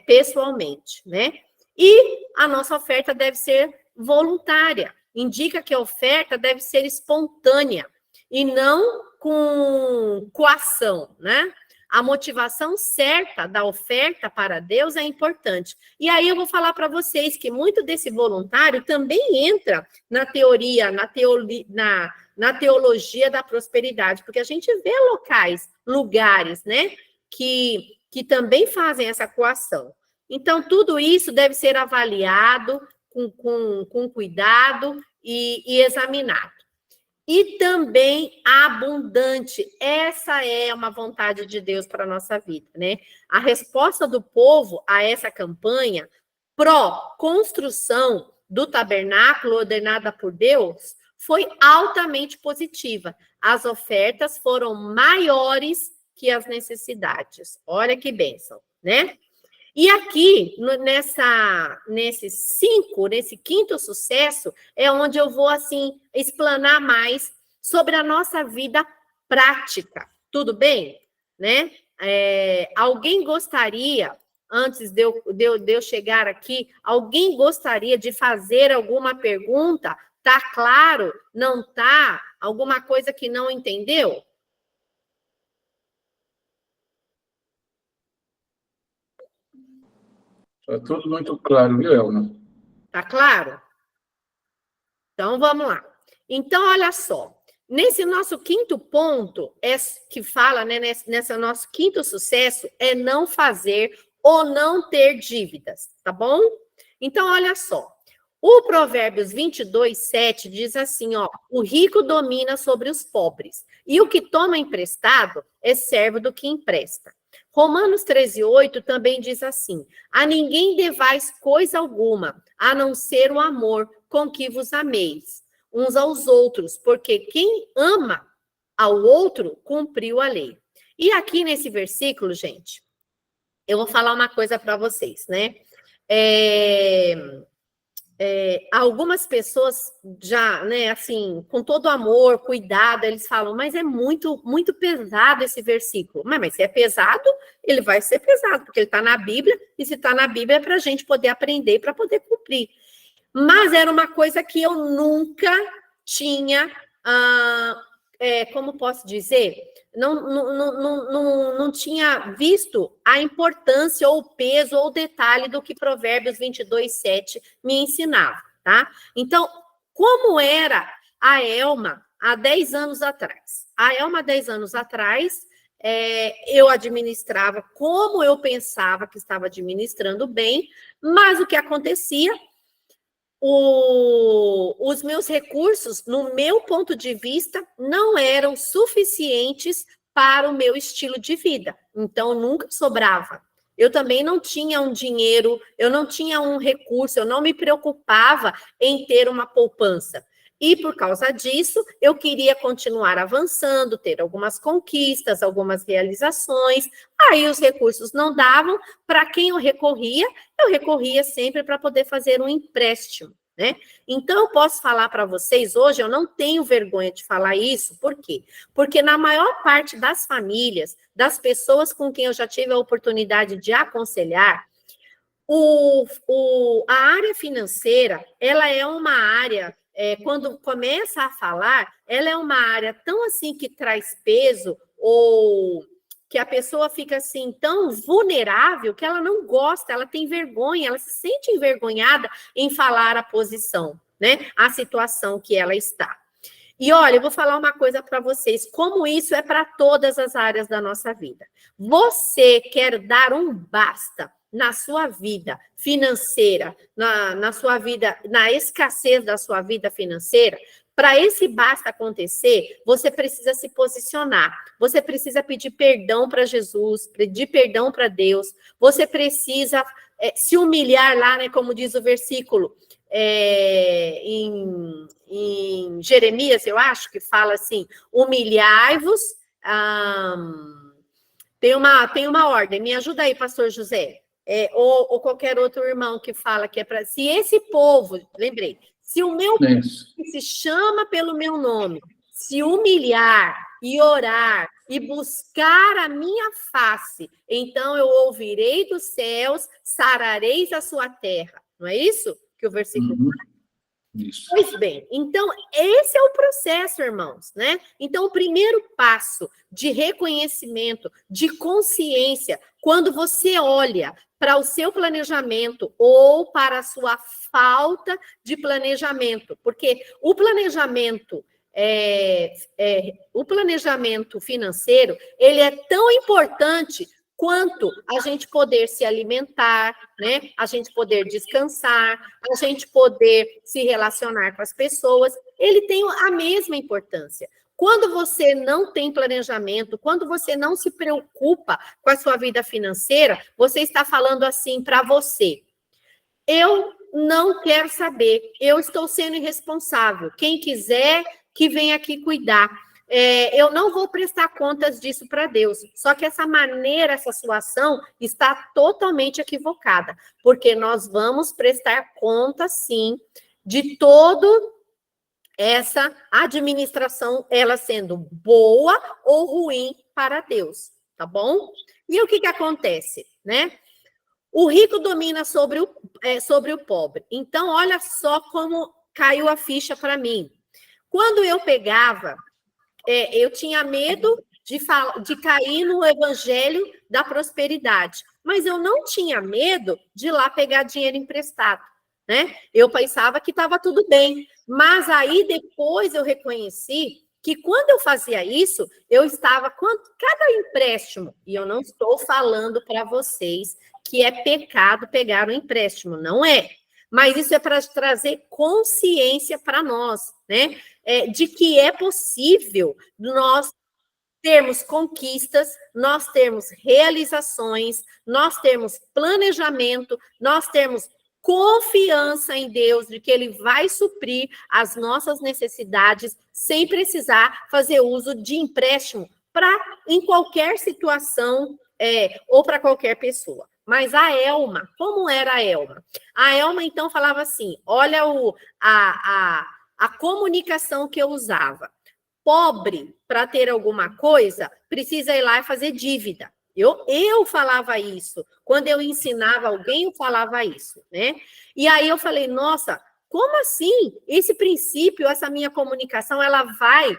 S1: pessoalmente, né? E a nossa oferta deve ser voluntária. Indica que a oferta deve ser espontânea e não com coação, né? A motivação certa da oferta para Deus é importante. E aí eu vou falar para vocês que muito desse voluntário também entra na teoria, na teologia da prosperidade, porque a gente vê lugares, né, que também fazem essa coação. Então, tudo isso deve ser avaliado com cuidado e examinado. E também abundante. Essa é uma vontade de Deus para a nossa vida, né? A resposta do povo a essa campanha pró-construção do tabernáculo ordenada por Deus foi altamente positiva. As ofertas foram maiores que as necessidades. Olha que bênção, né? E aqui, nesse quinto sucesso, é onde eu vou, assim, explanar mais sobre a nossa vida prática. Tudo bem? Né? Alguém gostaria, antes de eu chegar aqui, alguém gostaria de fazer alguma pergunta? Tá claro? Não tá? Alguma coisa que não entendeu?
S2: Está tudo muito claro, viu, Elma?
S1: Tá claro? Então, vamos lá. Então, olha só. Nesse nosso quinto ponto, que fala, né, nesse nosso quinto sucesso, é não fazer ou não ter dívidas, tá bom? Então, olha só. O Provérbios 22:7 diz assim, ó, o rico domina sobre os pobres, e o que toma emprestado é servo do que empresta. Romanos 13:8 também diz assim, a ninguém devais coisa alguma, a não ser o amor com que vos ameis uns aos outros, porque quem ama ao outro cumpriu a lei. E aqui nesse versículo, gente, eu vou falar uma coisa para vocês, né? Algumas pessoas já, né, assim, com todo amor, cuidado, eles falam, mas é muito, muito pesado esse versículo. Mas se é pesado, ele vai ser pesado, porque ele está na Bíblia, e se está na Bíblia é para a gente poder aprender, para poder cumprir. Mas era uma coisa que eu nunca tinha, como posso dizer, não tinha visto a importância ou o peso ou o detalhe do que Provérbios 22:7 me ensinava, tá? Então, como era a Elma há 10 anos atrás? A Elma, há 10 anos atrás, eu administrava como eu pensava que estava administrando bem, mas o que acontecia? Os meus recursos, no meu ponto de vista, não eram suficientes para o meu estilo de vida. Então, nunca sobrava. Eu também não tinha um dinheiro, eu não tinha um recurso, eu não me preocupava em ter uma poupança. E, por causa disso, eu queria continuar avançando, ter algumas conquistas, algumas realizações. Aí os recursos não davam. Para quem eu recorria sempre para poder fazer um empréstimo, né? Então, eu posso falar para vocês hoje, eu não tenho vergonha de falar isso. Por quê? Porque na maior parte das famílias, das pessoas com quem eu já tive a oportunidade de aconselhar, a área financeira, ela é uma área... quando começa a falar, ela é uma área tão assim que traz peso, ou que a pessoa fica assim tão vulnerável que ela não gosta, ela tem vergonha, ela se sente envergonhada em falar a posição, né? A situação que ela está. E olha, eu vou falar uma coisa para vocês, como isso é para todas as áreas da nossa vida. Você quer dar um basta na sua vida financeira, na sua vida, na escassez da sua vida financeira? Para esse basta acontecer, você precisa se posicionar, você precisa pedir perdão para Jesus, pedir perdão para Deus, você precisa se humilhar lá, né, como diz o versículo, em Jeremias, eu acho, que fala assim, humilhai-vos, tem uma ordem, me ajuda aí, pastor José, ou qualquer outro irmão que fala que é para... Se esse povo, lembrei, se o meu povo que se chama pelo meu nome, se humilhar e orar e buscar a minha face, então eu ouvirei dos céus, sarareis a sua terra. Não é isso que o versículo fala?
S2: Isso.
S1: Pois bem, então esse é o processo, irmãos, né? Então o primeiro passo de reconhecimento, de consciência, quando você olha para o seu planejamento ou para a sua falta de planejamento, porque o planejamento financeiro, ele é tão importante quanto a gente poder se alimentar, né? A gente poder descansar, a gente poder se relacionar com as pessoas, ele tem a mesma importância. Quando você não tem planejamento, quando você não se preocupa com a sua vida financeira, você está falando assim para você: eu não quero saber, eu estou sendo irresponsável. Quem quiser, que venha aqui cuidar. Eu não vou prestar contas disso para Deus. Só que essa maneira, essa sua ação está totalmente equivocada, porque nós vamos prestar conta, sim, de todo essa administração, ela sendo boa ou ruim para Deus, tá bom? E o que acontece, né? O rico domina sobre o pobre. Então, olha só como caiu a ficha para mim. Quando eu pegava, eu tinha medo de cair no evangelho da prosperidade, mas eu não tinha medo de ir lá pegar dinheiro emprestado, né? Eu pensava que estava tudo bem, mas aí depois eu reconheci que quando eu fazia isso, eu estava com cada empréstimo, e eu não estou falando para vocês que é pecado pegar um empréstimo, não é. Mas isso é para trazer consciência para nós, né? De que é possível nós termos conquistas, nós termos realizações, nós termos planejamento, nós termos confiança em Deus de que Ele vai suprir as nossas necessidades sem precisar fazer uso de empréstimo em qualquer situação ou para qualquer pessoa. Mas a Elma, como era a Elma? A Elma, então, falava assim, olha a comunicação que eu usava. Pobre, para ter alguma coisa, precisa ir lá e fazer dívida. Eu falava isso. Quando eu ensinava alguém, eu falava isso, né? E aí eu falei, nossa, como assim? Esse princípio, essa minha comunicação, ela vai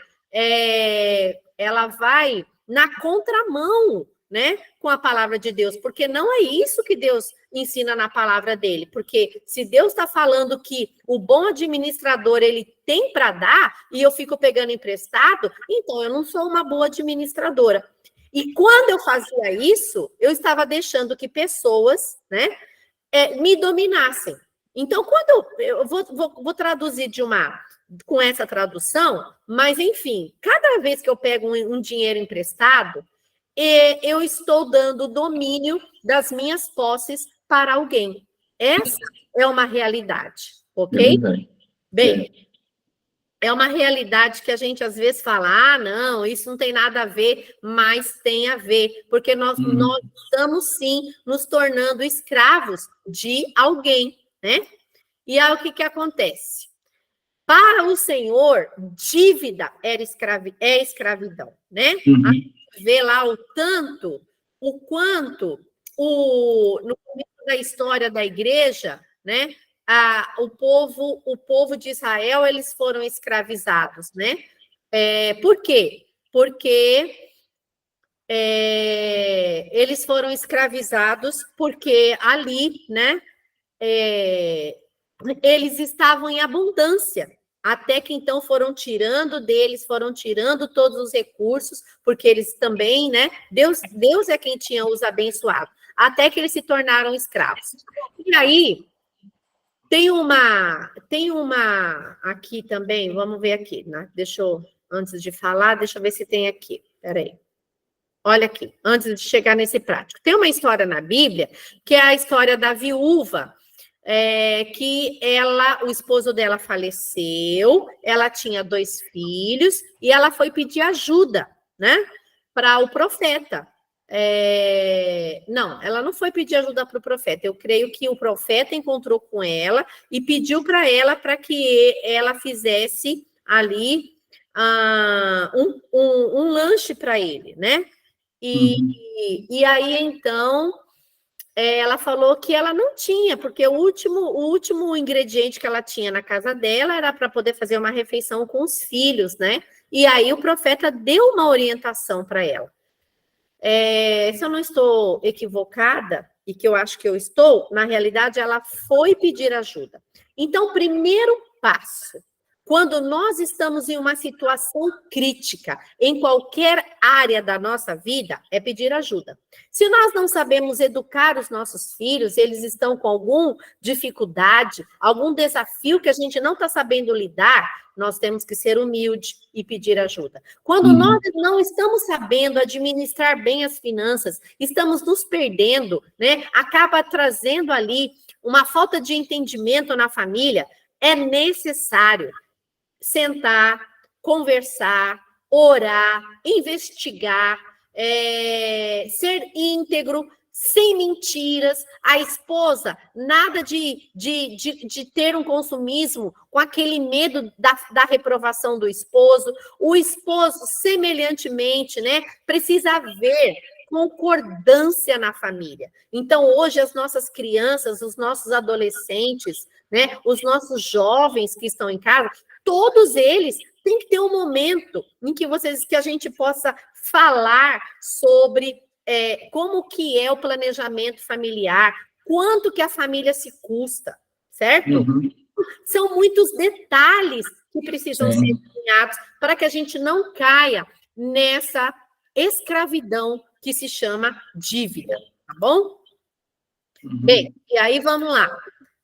S1: na contramão, né, com a palavra de Deus, porque não é isso que Deus ensina na palavra dele, porque se Deus está falando que o bom administrador, ele tem para dar, e eu fico pegando emprestado, então eu não sou uma boa administradora. E quando eu fazia isso, eu estava deixando que pessoas, né, me dominassem. Então, quando eu vou traduzir com essa tradução, mas enfim, cada vez que eu pego um dinheiro emprestado, eu estou dando domínio das minhas posses para alguém. Essa é uma realidade, ok? Bem, é uma realidade que a gente às vezes fala, não, isso não tem nada a ver, mas tem a ver, porque nós estamos sim nos tornando escravos de alguém, né? E aí o que acontece? Para o Senhor, dívida é escravidão, né? Vê lá o quanto no começo da história da igreja, né? O povo de Israel, eles foram escravizados, né? Por quê? Porque eles foram escravizados porque ali, né? Eles estavam em abundância. Até que então foram tirando deles, foram tirando todos os recursos, porque eles também, né? Deus é quem tinha os abençoados, até que eles se tornaram escravos. E aí, tem uma aqui também, vamos ver aqui, né? Antes de falar, deixa eu ver se tem aqui. Peraí. Olha aqui, antes de chegar nesse prático. Tem uma história na Bíblia, que é a história da viúva que o esposo dela faleceu, ela tinha 2 filhos, e ela foi pedir ajuda, né, para o profeta. Não, ela não foi pedir ajuda para o profeta. Eu creio que o profeta encontrou com ela e pediu para ela para que ela fizesse ali um lanche para ele, né? E aí, então, ela falou que ela não tinha, porque o último ingrediente que ela tinha na casa dela era para poder fazer uma refeição com os filhos, né? E aí o profeta deu uma orientação para ela. Se eu não estou equivocada, e que eu acho que eu estou, na realidade, ela foi pedir ajuda. Então, o primeiro passo, quando nós estamos em uma situação crítica, em qualquer área da nossa vida, é pedir ajuda. Se nós não sabemos educar os nossos filhos, eles estão com alguma dificuldade, algum desafio que a gente não está sabendo lidar, nós temos que ser humilde e pedir ajuda. Quando nós não estamos sabendo administrar bem as finanças, estamos nos perdendo, né? Acaba trazendo ali uma falta de entendimento na família, é necessário sentar, conversar, orar, investigar, ser íntegro, sem mentiras. A esposa, nada de ter um consumismo com aquele medo da reprovação do esposo. O esposo, semelhantemente, né, precisa haver concordância na família. Então, hoje, as nossas crianças, os nossos adolescentes, né, os nossos jovens que estão em casa, todos eles têm que ter um momento em que a gente possa falar sobre como que é o planejamento familiar, quanto que a família se custa, certo? São muitos detalhes que precisam ser alinhados para que a gente não caia nessa escravidão que se chama dívida, tá bom? Bem, e aí vamos lá.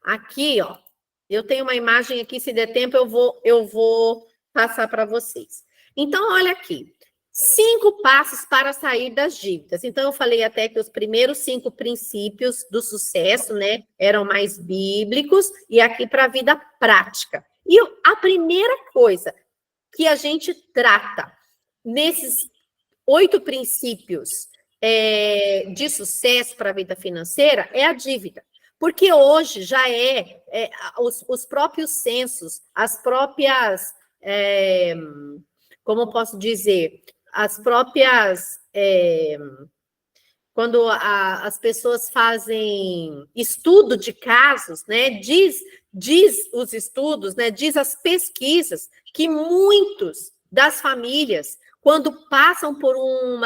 S1: Aqui, ó, eu tenho uma imagem aqui, se der tempo eu vou passar para vocês. Então, olha aqui. 5 passos para sair das dívidas. Então, eu falei até que os primeiros 5 princípios do sucesso, né, eram mais bíblicos, e aqui para a vida prática. E a primeira coisa que a gente trata nesses 8 princípios de sucesso para a vida financeira é a dívida. Porque hoje já os próprios censos, as próprias, como eu posso dizer, as próprias, quando as pessoas fazem estudo de casos, né, diz os estudos, né, diz as pesquisas que muitos das famílias, quando passam por um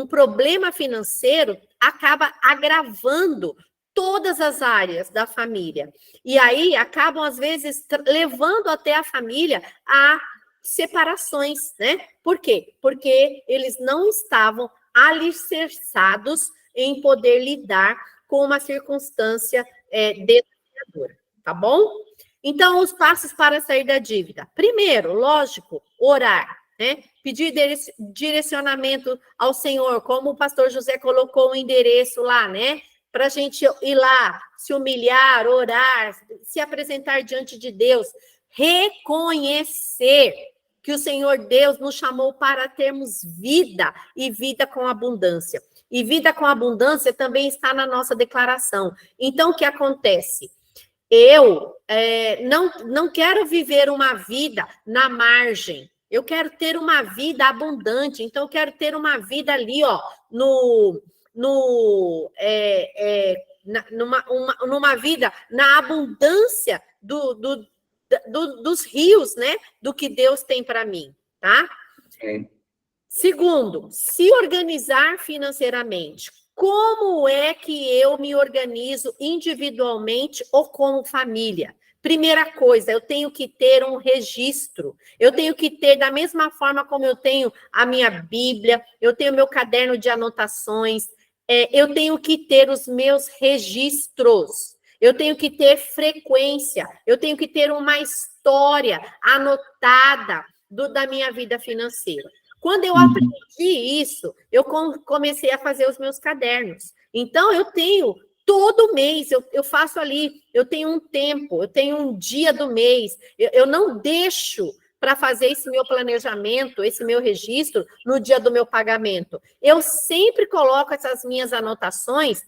S1: problema financeiro, acaba agravando todas as áreas da família. E aí acabam, às vezes, levando até a família a separações, né? Por quê? Porque eles não estavam alicerçados em poder lidar com uma circunstância desafiadora, tá bom? Então, os passos para sair da dívida. Primeiro, lógico, orar, né? Pedir direcionamento ao Senhor, como o pastor José colocou o endereço lá, né? Para a gente ir lá, se humilhar, orar, se apresentar diante de Deus, reconhecer que o Senhor Deus nos chamou para termos vida e vida com abundância. E vida com abundância também está na nossa declaração. Então, o que acontece? Eu não quero viver uma vida na margem. Eu quero ter uma vida abundante. Então, eu quero ter uma vida ali, ó, numa vida na abundância dos rios, né? Do que Deus tem para mim, tá? Segundo, se organizar financeiramente. Como é que eu me organizo individualmente ou como família? Primeira coisa, eu tenho que ter um registro. Eu tenho que ter, da mesma forma como eu tenho a minha Bíblia, eu tenho meu caderno de anotações, eu tenho que ter os meus registros. Eu tenho que ter frequência, eu tenho que ter uma história anotada da minha vida financeira. Quando eu aprendi isso, eu comecei a fazer os meus cadernos. Então, eu tenho todo mês eu faço ali, eu tenho um tempo, eu tenho um dia do mês, eu não deixo para fazer esse meu planejamento, esse meu registro no dia do meu pagamento. Eu sempre coloco essas minhas anotações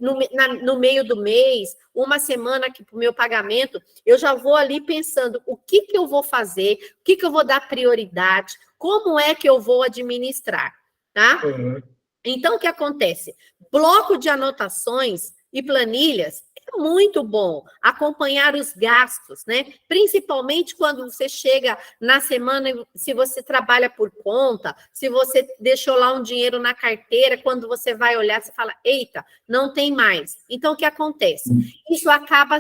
S1: no meio do mês, uma semana para o meu pagamento, eu já vou ali pensando o que eu vou fazer, o que eu vou dar prioridade, como é que eu vou administrar, tá?
S2: Uhum.
S1: Então, o que acontece? Bloco de anotações e planilhas é muito bom acompanhar os gastos, né? Principalmente quando você chega na semana, se você trabalha por conta, se você deixou lá um dinheiro na carteira, quando você vai olhar, você fala, eita, não tem mais. Então, o que acontece? Isso acaba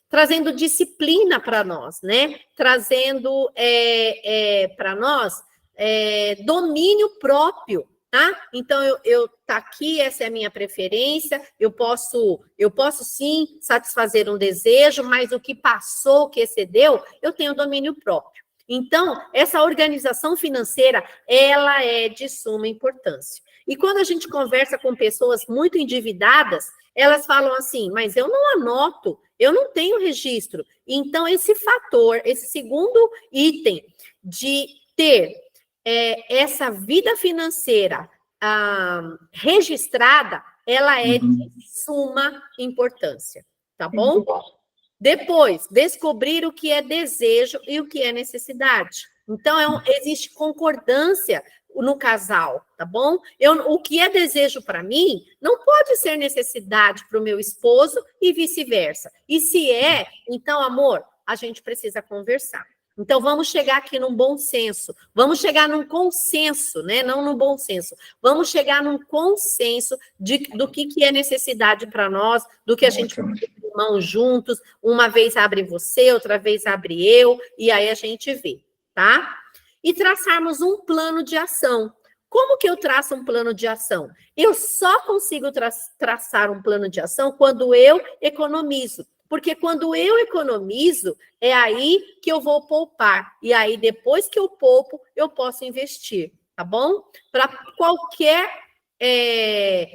S1: trazendo disciplina para nós, né? Trazendo para nós domínio próprio. Tá? Então, tá aqui, essa é a minha preferência, eu posso sim satisfazer um desejo, mas o que passou, o que excedeu, eu tenho domínio próprio. Então, essa organização financeira, ela é de suma importância. E quando a gente conversa com pessoas muito endividadas, elas falam assim, mas eu não anoto, eu não tenho registro. Então, esse fator, esse segundo item de ter essa vida financeira registrada, ela é de suma importância, tá bom? Depois, descobrir o que é desejo e o que é necessidade. Então, existe concordância no casal, tá bom? O que é desejo para mim não pode ser necessidade para o meu esposo e vice-versa. E se então, amor, a gente precisa conversar. Então, vamos chegar aqui num bom senso, vamos chegar num consenso, né? Não num bom senso, vamos chegar num consenso do que é necessidade para nós, do que a gente pode ter mãos juntos, uma vez abre você, outra vez abre eu, e aí a gente vê, tá? E traçarmos um plano de ação. Como que eu traço um plano de ação? Eu só consigo traçar um plano de ação quando eu economizo. Porque quando eu economizo, é aí que eu vou poupar. E aí, depois que eu poupo, eu posso investir, tá bom? Para qualquer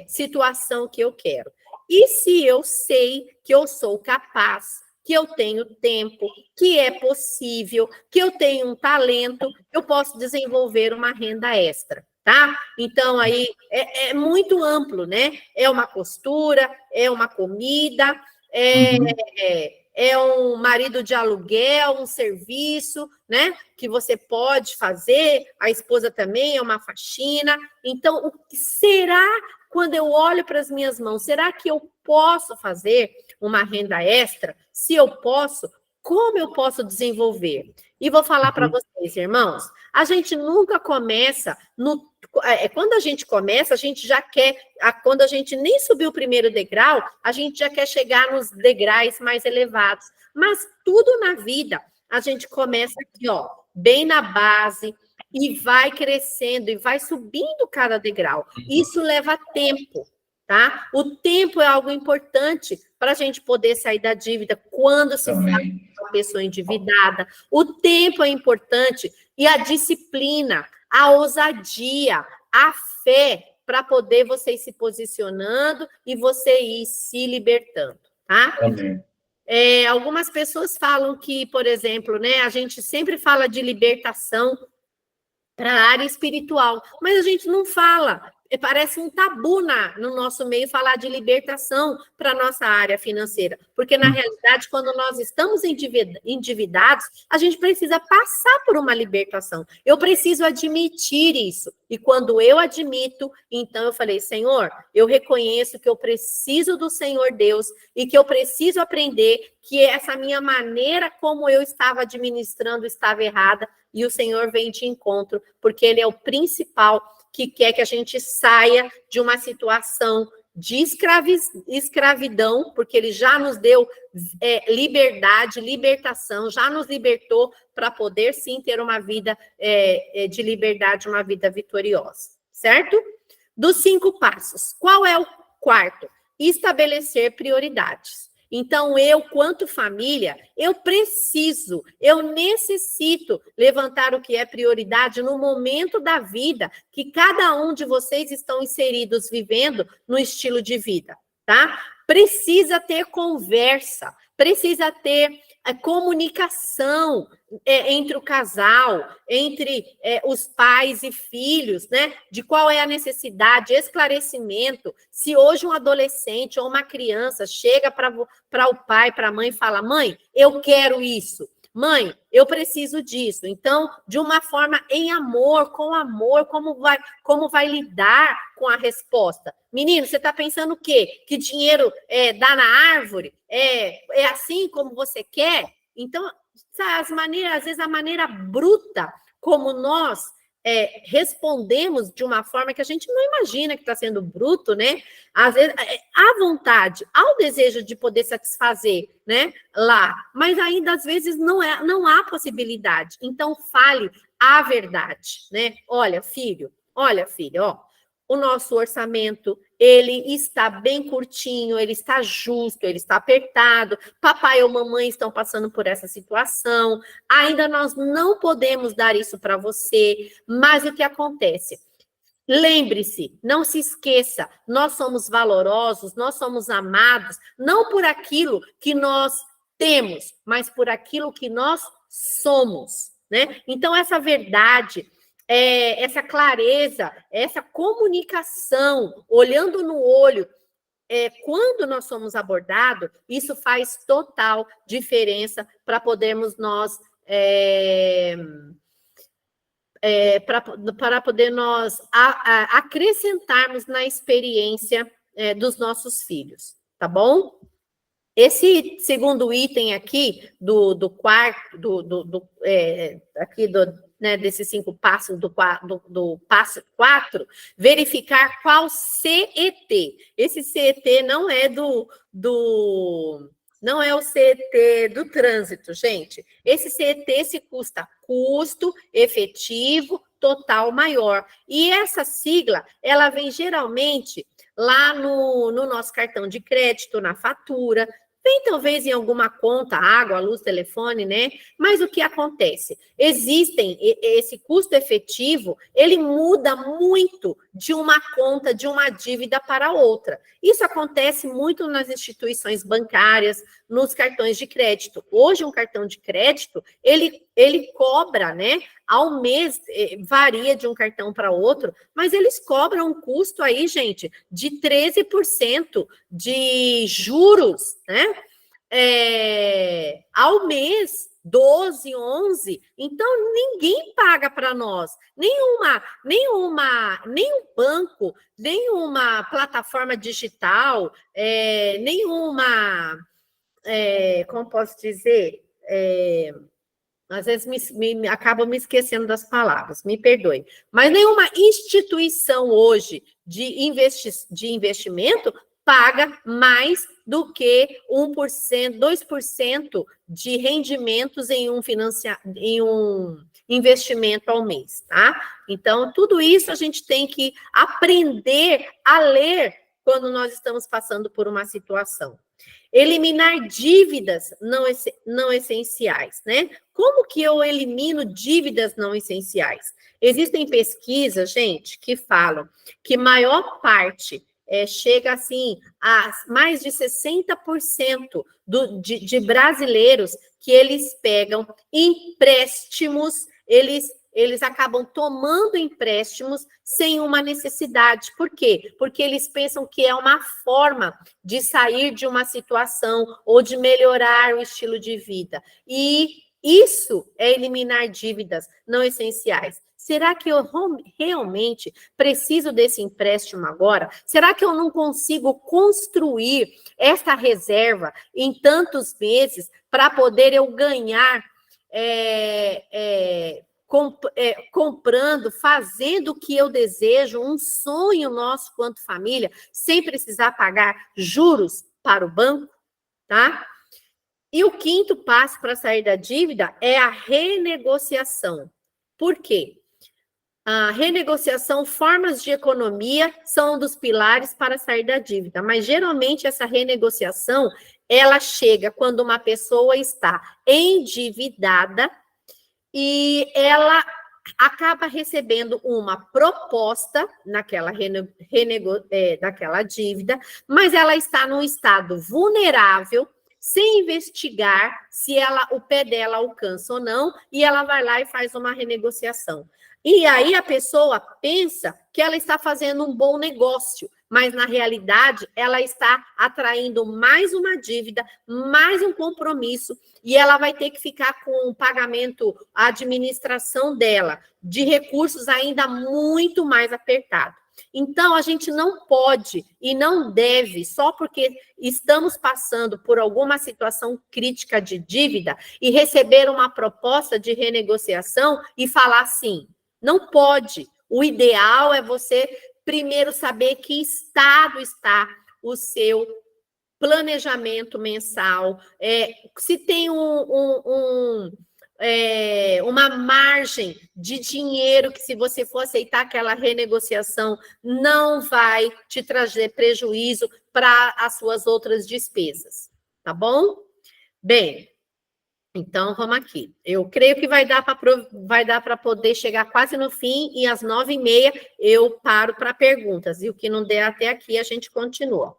S1: situação que eu quero. E se eu sei que eu sou capaz, que eu tenho tempo, que é possível, que eu tenho um talento, eu posso desenvolver uma renda extra, tá? Então, aí, é muito amplo, né? É uma costura, é uma comida, é um marido de aluguel, um serviço, né? Que você pode fazer, a esposa também é uma faxina. Então, o que será quando eu olho para as minhas mãos? Será que eu posso fazer uma renda extra? Se eu posso, como eu posso desenvolver? E vou falar para vocês, irmãos, a gente nunca começa quando a gente começa, a gente já quer, quando a gente nem subiu o primeiro degrau, a gente já quer chegar nos degraus mais elevados. Mas tudo na vida, a gente começa aqui, ó, bem na base, e vai crescendo, e vai subindo cada degrau. Isso leva tempo, tá? O tempo é algo importante para a gente poder sair da dívida quando se fala de uma pessoa endividada. O tempo é importante, e a disciplina, a ousadia, a fé, para poder você ir se posicionando e você ir se libertando, tá?
S2: Amém.
S1: Algumas pessoas falam que, por exemplo, né, a gente sempre fala de libertação para a área espiritual, mas a gente não fala. Parece um tabu no nosso meio falar de libertação para a nossa área financeira, porque, na realidade, quando nós estamos endividados, a gente precisa passar por uma libertação. Eu preciso admitir isso. E quando eu admito, então eu falei, Senhor, eu reconheço que eu preciso do Senhor Deus e que eu preciso aprender que essa minha maneira como eu estava administrando estava errada, e o Senhor vem de encontro, porque Ele é o principal que quer que a gente saia de uma situação de escravidão, porque Ele já nos deu liberdade, libertação, já nos libertou para poder, sim, ter uma vida de liberdade, uma vida vitoriosa, certo? Dos 5 passos, qual é o quarto? Estabelecer prioridades. Então, eu, quanto família, eu necessito levantar o que é prioridade no momento da vida que cada um de vocês estão inseridos, vivendo no estilo de vida. tá? Precisa ter conversa, precisa ter comunicação entre o casal, entre os pais e filhos, né? De qual é a necessidade, esclarecimento. Se hoje um adolescente ou uma criança chega para o pai, para a mãe e fala: mãe, eu quero isso. Mãe, eu preciso disso. Então, de uma forma em amor, como vai lidar com a resposta? Menino, você está pensando o quê? Que dinheiro dá na árvore? É assim como você quer? Então, às vezes a maneira bruta como nós respondemos de uma forma que a gente não imagina que está sendo bruto, né? Às vezes, há vontade, há o desejo de poder satisfazer, né? Lá, mas ainda às vezes não há possibilidade. Então, fale a verdade, né? Olha, filho, ó, o nosso orçamento, ele está bem curtinho, ele está justo, ele está apertado, papai ou mamãe estão passando por essa situação, ainda nós não podemos dar isso para você, mas o que acontece? Lembre-se, não se esqueça, nós somos valorosos, nós somos amados, não por aquilo que nós temos, mas por aquilo que nós somos, né? Então, essa verdade, essa clareza, essa comunicação, olhando no olho, quando nós somos abordados, isso faz total diferença para podermos nós... para poder nós acrescentarmos na experiência dos nossos filhos, tá bom? Esse segundo item aqui do quarto, aqui desses 5 passos, do passo 4, verificar qual CET. Esse CET não é não é o CET do trânsito, gente. Esse CET se custo efetivo total maior. E essa sigla, ela vem geralmente lá no nosso cartão de crédito, na fatura, vem talvez em alguma conta, água, luz, telefone, né? Mas o que acontece? Esse custo efetivo, ele muda muito de uma conta, de uma dívida para outra. Isso acontece muito nas instituições bancárias, nos cartões de crédito. Hoje, um cartão de crédito, ele cobra, né? Ao mês, varia de um cartão para outro, mas eles cobram um custo aí, gente, de 13% de juros, né? Ao mês, 12, 11, então ninguém paga para nós, nenhum banco, nenhuma plataforma digital, como posso dizer, às vezes acabo me esquecendo das palavras, me perdoe, mas nenhuma instituição hoje de investimento paga mais do que 1%, 2% de rendimentos em um investimento ao mês, tá? Então, tudo isso a gente tem que aprender a ler quando nós estamos passando por uma situação. Eliminar dívidas não essenciais, né? Como que eu elimino dívidas não essenciais? Existem pesquisas, gente, que falam que maior parte chega assim a mais de 60% de brasileiros que eles pegam empréstimos, eles acabam tomando empréstimos sem uma necessidade. Por quê? Porque eles pensam que é uma forma de sair de uma situação ou de melhorar o estilo de vida. E isso é eliminar dívidas não essenciais. Será que eu realmente preciso desse empréstimo agora? Será que eu não consigo construir essa reserva em tantos meses para poder eu ganhar comprando, fazendo o que eu desejo, um sonho nosso quanto família, sem precisar pagar juros para o banco, tá? E o quinto passo para sair da dívida é a renegociação. Por quê? A renegociação, formas de economia são um dos pilares para sair da dívida, mas geralmente essa renegociação, ela chega quando uma pessoa está endividada e ela acaba recebendo uma proposta naquela daquela dívida, mas ela está num estado vulnerável, sem investigar se o pé dela alcança ou não, e ela vai lá e faz uma renegociação. E aí a pessoa pensa que ela está fazendo um bom negócio, mas na realidade ela está atraindo mais uma dívida, mais um compromisso, e ela vai ter que ficar com o pagamento, a administração dela, de recursos ainda muito mais apertado. Então, a gente não pode e não deve, só porque estamos passando por alguma situação crítica de dívida, e receber uma proposta de renegociação e falar assim, não pode. O ideal é você primeiro saber que estado está o seu planejamento mensal, se tem uma margem de dinheiro que, se você for aceitar aquela renegociação, não vai te trazer prejuízo para as suas outras despesas, tá bom? Bem, então vamos aqui. Eu creio que vai dar para poder chegar quase no fim, e às 9h30 eu paro para perguntas, e o que não der até aqui a gente continua.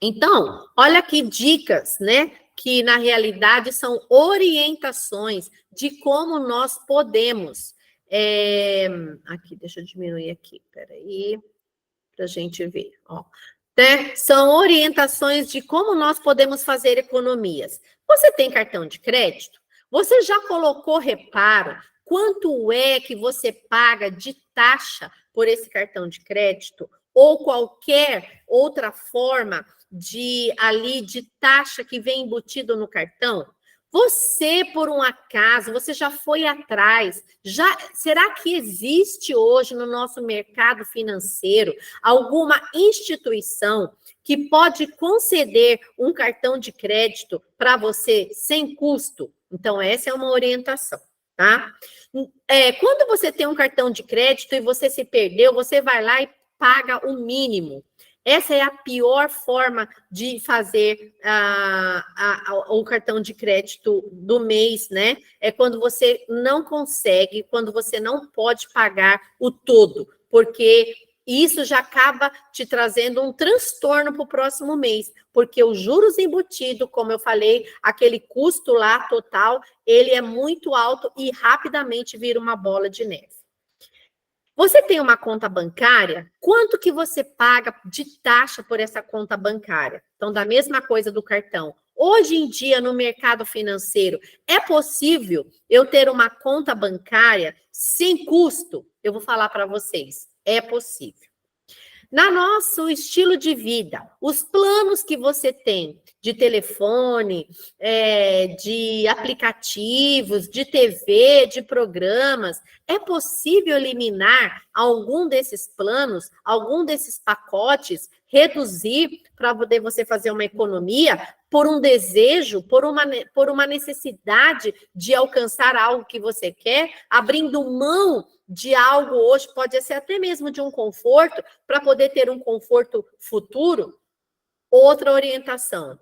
S1: Então, olha aqui dicas, né? Que na realidade são orientações de como nós podemos. Aqui, deixa eu diminuir aqui, peraí, para a gente ver. Ó. Né? São orientações de como nós podemos fazer economias. Você tem cartão de crédito? Você já colocou reparo? Quanto é que você paga de taxa por esse cartão de crédito? Ou qualquer outra forma de taxa que vem embutido no cartão? Você, por um acaso, você já foi atrás? Será que existe hoje no nosso mercado financeiro alguma instituição que pode conceder um cartão de crédito para você sem custo? Então, essa é uma orientação, tá? Quando você tem um cartão de crédito e você se perdeu, você vai lá e paga o mínimo. Essa é a pior forma de fazer o cartão de crédito do mês, né? É quando você não consegue, quando você não pode pagar o todo, porque isso já acaba te trazendo um transtorno para o próximo mês, porque os juros embutidos, como eu falei, aquele custo lá total, ele é muito alto e rapidamente vira uma bola de neve. Você tem uma conta bancária? Quanto que você paga de taxa por essa conta bancária? Então, da mesma coisa do cartão. Hoje em dia, no mercado financeiro, é possível eu ter uma conta bancária sem custo? Eu vou falar para vocês. É possível. No nosso estilo de vida, os planos que você tem de telefone, de aplicativos, de TV, de programas, é possível eliminar algum desses planos, algum desses pacotes, reduzir para poder você fazer uma economia por um desejo, por uma necessidade de alcançar algo que você quer, abrindo mão de algo hoje, pode ser até mesmo de um conforto, para poder ter um conforto futuro. Outra orientação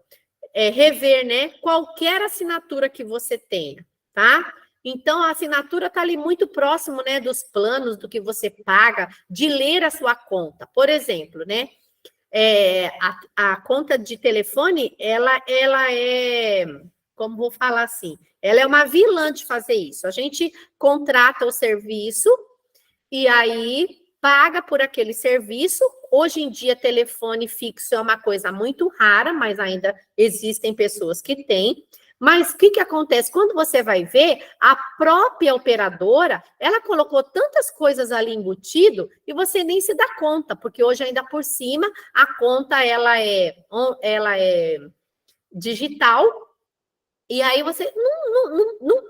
S1: é rever, né, qualquer assinatura que você tenha, tá? Então, a assinatura está ali muito próximo, né, dos planos, do que você paga, de ler a sua conta. Por exemplo, né, a conta de telefone, ela é, como vou falar assim, ela é uma vilã de fazer isso. A gente contrata o serviço e aí paga por aquele serviço. Hoje em dia, telefone fixo é uma coisa muito rara, mas ainda existem pessoas que têm. Mas o que acontece? Quando você vai ver, a própria operadora, ela colocou tantas coisas ali embutido e você nem se dá conta, porque hoje ainda por cima, a conta ela é digital. E aí você não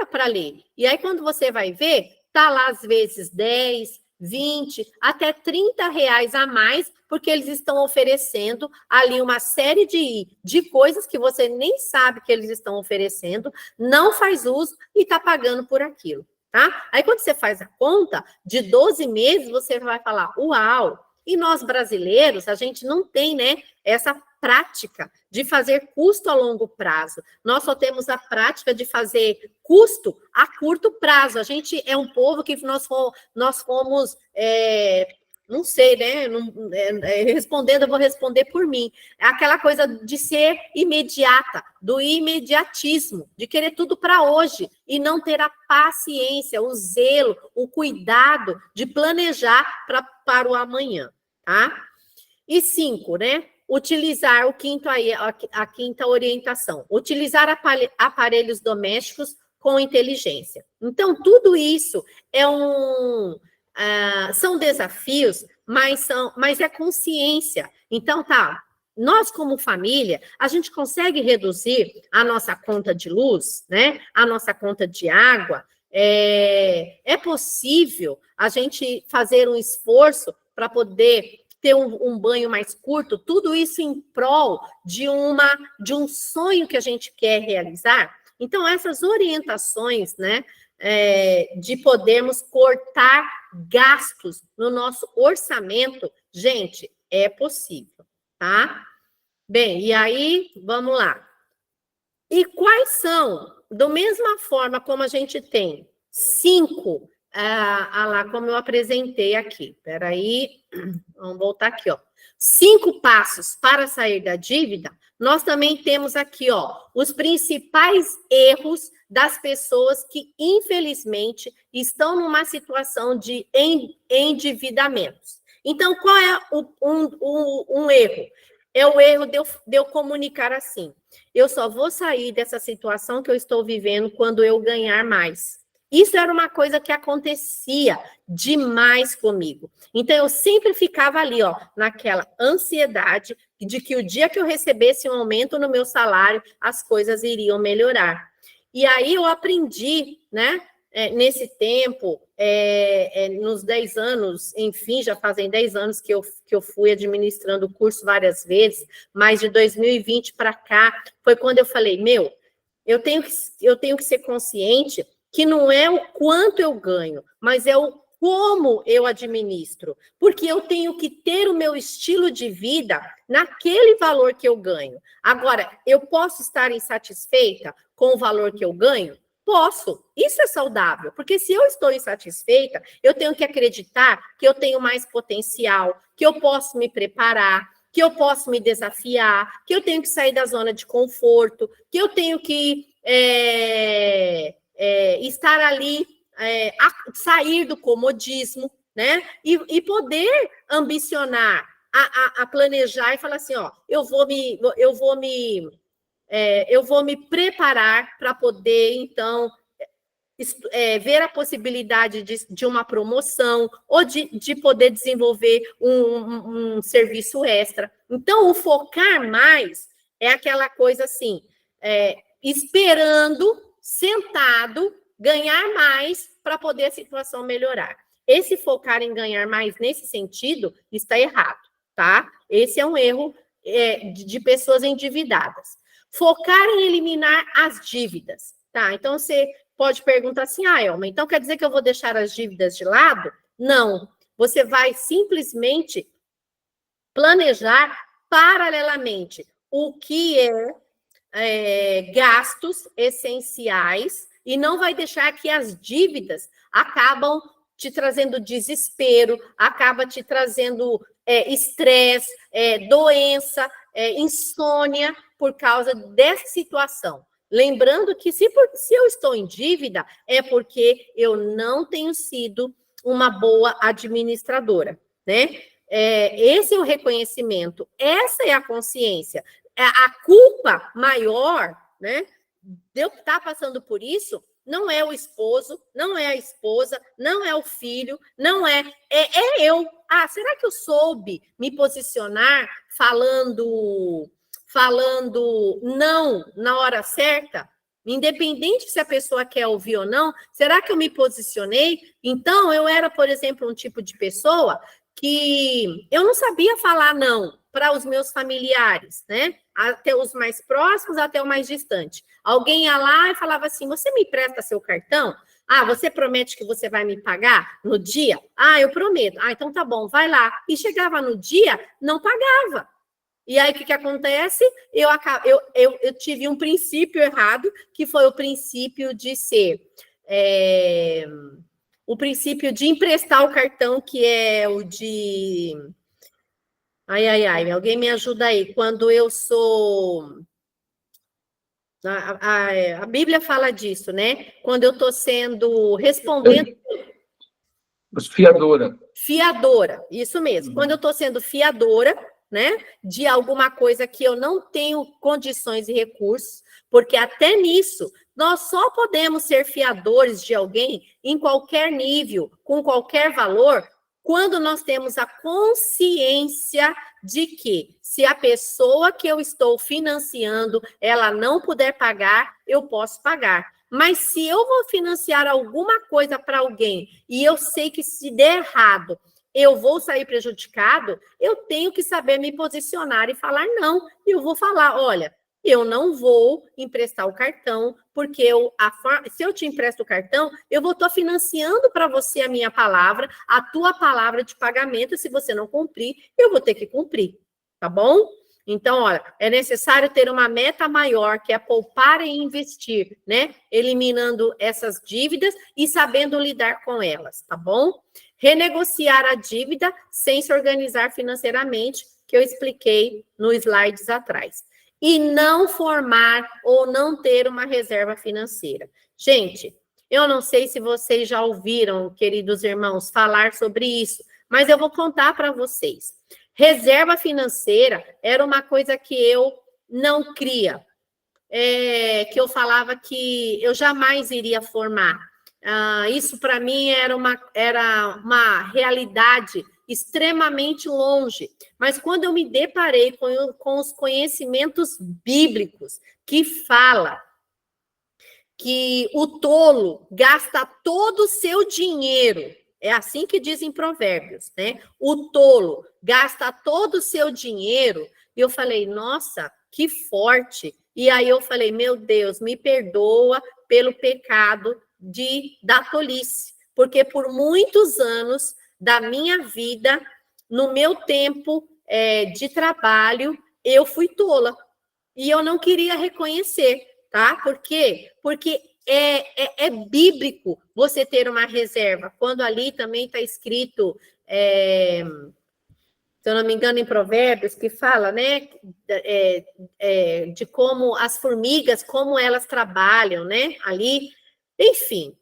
S1: para ler. E aí, quando você vai ver, tá lá às vezes 10, 20, até 30 reais a mais, porque eles estão oferecendo ali uma série de coisas que você nem sabe que eles estão oferecendo, não faz uso e está pagando por aquilo, tá? Aí, quando você faz a conta de 12 meses, você vai falar, uau! E nós brasileiros, a gente não tem, né, essa prática de fazer custo a longo prazo. Nós só temos a prática de fazer custo a curto prazo. A gente é um povo que nós fomos não sei, né? Respondendo, eu vou responder por mim. É aquela coisa de ser imediata, do imediatismo, de querer tudo para hoje e não ter a paciência, o zelo, o cuidado de planejar para o amanhã, tá? E 5, né? Utilizar o quinto aí, a quinta orientação. Utilizar aparelhos domésticos com inteligência. Então, tudo isso são desafios, mas é consciência. Então, nós como família, a gente consegue reduzir a nossa conta de luz, né? A nossa conta de água. É possível a gente fazer um esforço para poder ter um banho mais curto, tudo isso em prol de um sonho que a gente quer realizar. Então, essas orientações, né? De podermos cortar gastos no nosso orçamento, gente, é possível, tá? Bem, e aí, vamos lá. E quais são, da mesma forma como a gente tem 5, lá como eu apresentei aqui, peraí, vamos voltar aqui, ó. 5 passos para sair da dívida, nós também temos aqui, ó, os principais erros das pessoas que, infelizmente, estão numa situação de endividamentos. Então, qual é um erro? É o erro de eu comunicar assim: eu só vou sair dessa situação que eu estou vivendo quando eu ganhar mais. Isso era uma coisa que acontecia demais comigo. Então, eu sempre ficava ali, ó, naquela ansiedade de que o dia que eu recebesse um aumento no meu salário, as coisas iriam melhorar. E aí eu aprendi, né, nesse tempo, nos 10 anos, enfim, já fazem 10 anos que eu fui administrando o curso várias vezes, mas de 2020 para cá, foi quando eu falei, eu tenho que ser consciente que não é o quanto eu ganho, mas é o como eu administro, porque eu tenho que ter o meu estilo de vida naquele valor que eu ganho. Agora, eu posso estar insatisfeita com o valor que eu ganho? Posso. Isso é saudável, porque se eu estou insatisfeita, eu tenho que acreditar que eu tenho mais potencial, que eu posso me preparar, que eu posso me desafiar, que eu tenho que sair da zona de conforto, que eu tenho que estar ali, sair do comodismo, né? E poder ambicionar, a planejar e falar assim, ó, eu vou me preparar para poder, então, ver a possibilidade de uma promoção ou de poder desenvolver um serviço extra. Então, o focar mais é aquela coisa assim, esperando, sentado, ganhar mais para poder a situação melhorar. Esse focar em ganhar mais nesse sentido está errado, tá? Esse é um erro de pessoas endividadas. Focar em eliminar as dívidas, tá? Então, você pode perguntar assim, Elma, então quer dizer que eu vou deixar as dívidas de lado? Não. Você vai simplesmente planejar paralelamente o que gastos essenciais e não vai deixar que as dívidas acabam te trazendo desespero, acaba te trazendo estresse, doença, insônia por causa dessa situação. Lembrando que se eu estou em dívida, é porque eu não tenho sido uma boa administradora, né? Esse é o reconhecimento, essa é a consciência. A culpa maior, né, de eu estar passando por isso, não é o esposo, não é a esposa, não é o filho, não é eu. Será que eu soube me posicionar falando não na hora certa? Independente se a pessoa quer ouvir ou não, será que eu me posicionei? Então, eu era, por exemplo, um tipo de pessoa que eu não sabia falar não para os meus familiares, né? Até os mais próximos, até o mais distante. Alguém ia lá e falava assim, você me empresta seu cartão? Você promete que você vai me pagar no dia? Eu prometo. Então tá bom, vai lá. E chegava no dia, não pagava. E aí, o que acontece? Eu tive um princípio errado, que foi o princípio de ser... o princípio de emprestar o cartão, que é o de... alguém me ajuda aí. Quando eu sou... A Bíblia fala disso, né? Quando eu estou respondendo...
S2: Fiadora.
S1: Fiadora, isso mesmo. Quando eu estou sendo fiadora, né, de alguma coisa que eu não tenho condições e recursos, porque até nisso nós só podemos ser fiadores de alguém em qualquer nível, com qualquer valor, quando nós temos a consciência de que se a pessoa que eu estou financiando, ela não puder pagar, eu posso pagar. Mas se eu vou financiar alguma coisa para alguém e eu sei que se der errado, eu vou sair prejudicado, eu tenho que saber me posicionar e falar não. E eu vou falar, olha, eu não vou emprestar o cartão, porque se eu te empresto o cartão, eu vou estar financiando para você a minha palavra, a tua palavra de pagamento. Se você não cumprir, eu vou ter que cumprir, tá bom? Então, olha, é necessário ter uma meta maior, que é poupar e investir, né? Eliminando essas dívidas e sabendo lidar com elas, tá bom? Renegociar a dívida sem se organizar financeiramente, que eu expliquei nos slides atrás. E não formar ou não ter uma reserva financeira. Gente, eu não sei se vocês já ouviram, queridos irmãos, falar sobre isso, mas eu vou contar para vocês. Reserva financeira era uma coisa que eu não cria, que eu falava que eu jamais iria formar. Isso para mim era uma realidade extremamente longe. Mas quando eu me deparei com os conhecimentos bíblicos que fala que o tolo gasta todo o seu dinheiro, é assim que dizem Provérbios, né? O tolo gasta todo o seu dinheiro, e eu falei, nossa, que forte. E aí eu falei, meu Deus, me perdoa pelo pecado da tolice, porque por muitos anos da minha vida, no meu tempo de trabalho, eu fui tola. E eu não queria reconhecer, tá? Por quê? Porque é bíblico você ter uma reserva. Quando ali também está escrito, se eu não me engano, em Provérbios, que fala, né, de como as formigas, como elas trabalham, né, ali. Enfim,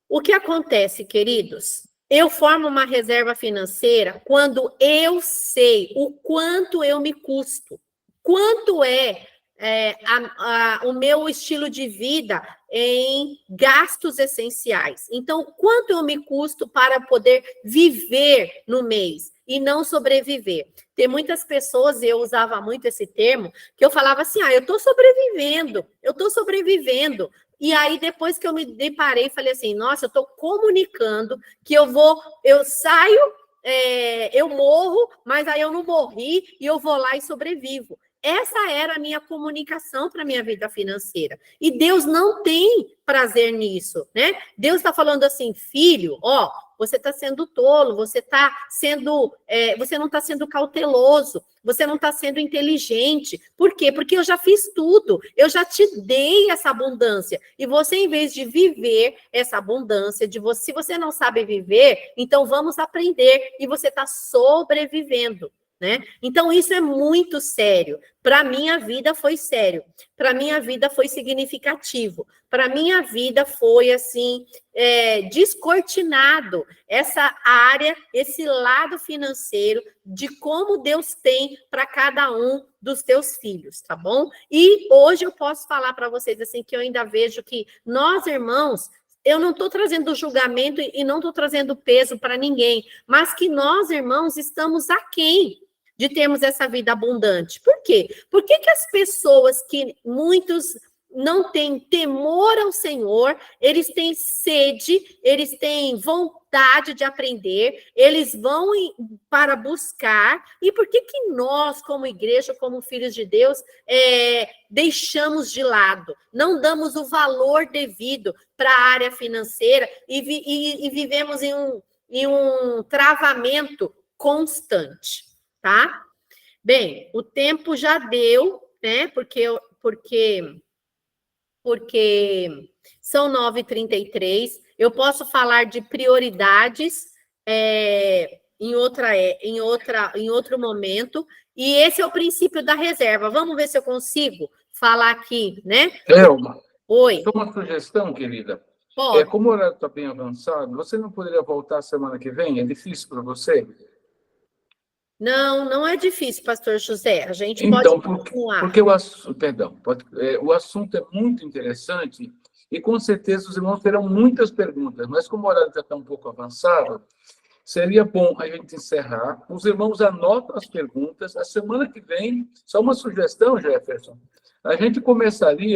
S1: o que acontece, queridos? Eu formo uma reserva financeira quando eu sei o quanto eu me custo, quanto o meu estilo de vida em gastos essenciais. Então, quanto eu me custo para poder viver no mês e não sobreviver? Tem muitas pessoas, eu usava muito esse termo, que eu falava assim, eu estou sobrevivendo. E aí, depois que eu me deparei, falei assim, nossa, eu estou comunicando que eu saio, eu morro, mas aí eu não morri e eu vou lá e sobrevivo. Essa era a minha comunicação para a minha vida financeira. E Deus não tem prazer nisso, né? Deus está falando assim, filho, você está sendo tolo, você não está sendo cauteloso, você não está sendo inteligente. Por quê? Porque eu já fiz tudo, eu já te dei essa abundância. E você, em vez de viver essa abundância, se você não sabe viver, então vamos aprender. E você está sobrevivendo, né? Então, isso é muito sério. Para a minha vida foi sério. Para a minha vida foi significativo. Para a minha vida foi, assim, descortinado essa área, esse lado financeiro de como Deus tem para cada um dos teus filhos, tá bom? E hoje eu posso falar para vocês, assim, que eu ainda vejo que nós, irmãos, eu não estou trazendo julgamento e não estou trazendo peso para ninguém, mas que nós, irmãos, estamos aquém de termos essa vida abundante. Por quê? Por que as pessoas muitos não têm temor ao Senhor, eles têm sede, eles têm vontade de aprender, eles vão para buscar, e por que nós, como igreja, como filhos de Deus, deixamos de lado, não damos o valor devido para a área financeira e vivemos em um travamento constante, tá? Bem, o tempo já deu, né? Porque são 9h33. Eu posso falar de prioridades em outro momento. E esse é o princípio da reserva. Vamos ver se eu consigo falar aqui, né?
S2: Elma,
S1: Oi.
S2: só uma sugestão, querida.
S1: Pode.
S2: Como o horário está bem avançado, você não poderia voltar semana que vem? É difícil para você?
S1: Não, não é difícil, pastor José. A gente
S2: Então,
S1: pode continuar.
S2: porque o assunto, perdão, o assunto é muito interessante e com certeza os irmãos terão muitas perguntas, mas como o horário já está um pouco avançado, seria bom a gente encerrar. Os irmãos anotam as perguntas. A semana que vem, só uma sugestão, Jefferson, a gente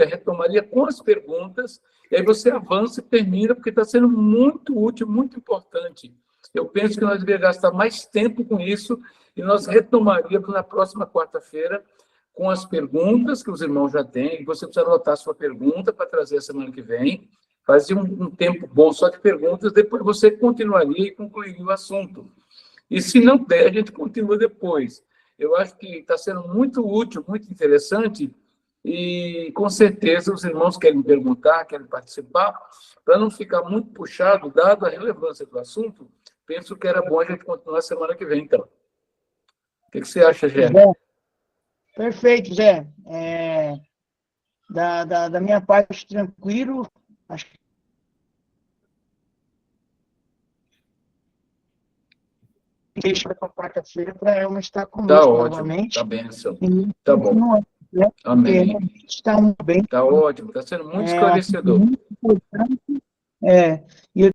S2: retomaria com as perguntas, e aí você avança e termina, porque está sendo muito útil, muito importante. Eu penso que nós deveríamos gastar mais tempo com isso, e nós retomaríamos na próxima quarta-feira com as perguntas que os irmãos já têm. Você precisa anotar a sua pergunta para trazer a semana que vem. Fazia um tempo bom só de perguntas, depois você continuaria e concluiria o assunto. E se não der, a gente continua depois. Eu acho que está sendo muito útil, muito interessante, e com certeza os irmãos querem perguntar, querem participar, para não ficar muito puxado, dado a relevância do assunto, penso que era bom a gente continuar semana que vem, então. O que você acha, Gé?
S3: Bom, perfeito, Zé. Da minha parte, tranquilo. Acho que deixa para quarta-feira para ela estar
S2: Tá
S3: conosco
S2: ótimo,
S3: novamente.
S2: tá bênção.
S3: E
S2: Tá bom.
S3: continuar, né?
S2: Amém.
S3: Porque está bem.
S2: Tá ótimo, tá sendo muito
S3: Eu acho que é
S2: esclarecedor.
S3: muito importante. E eu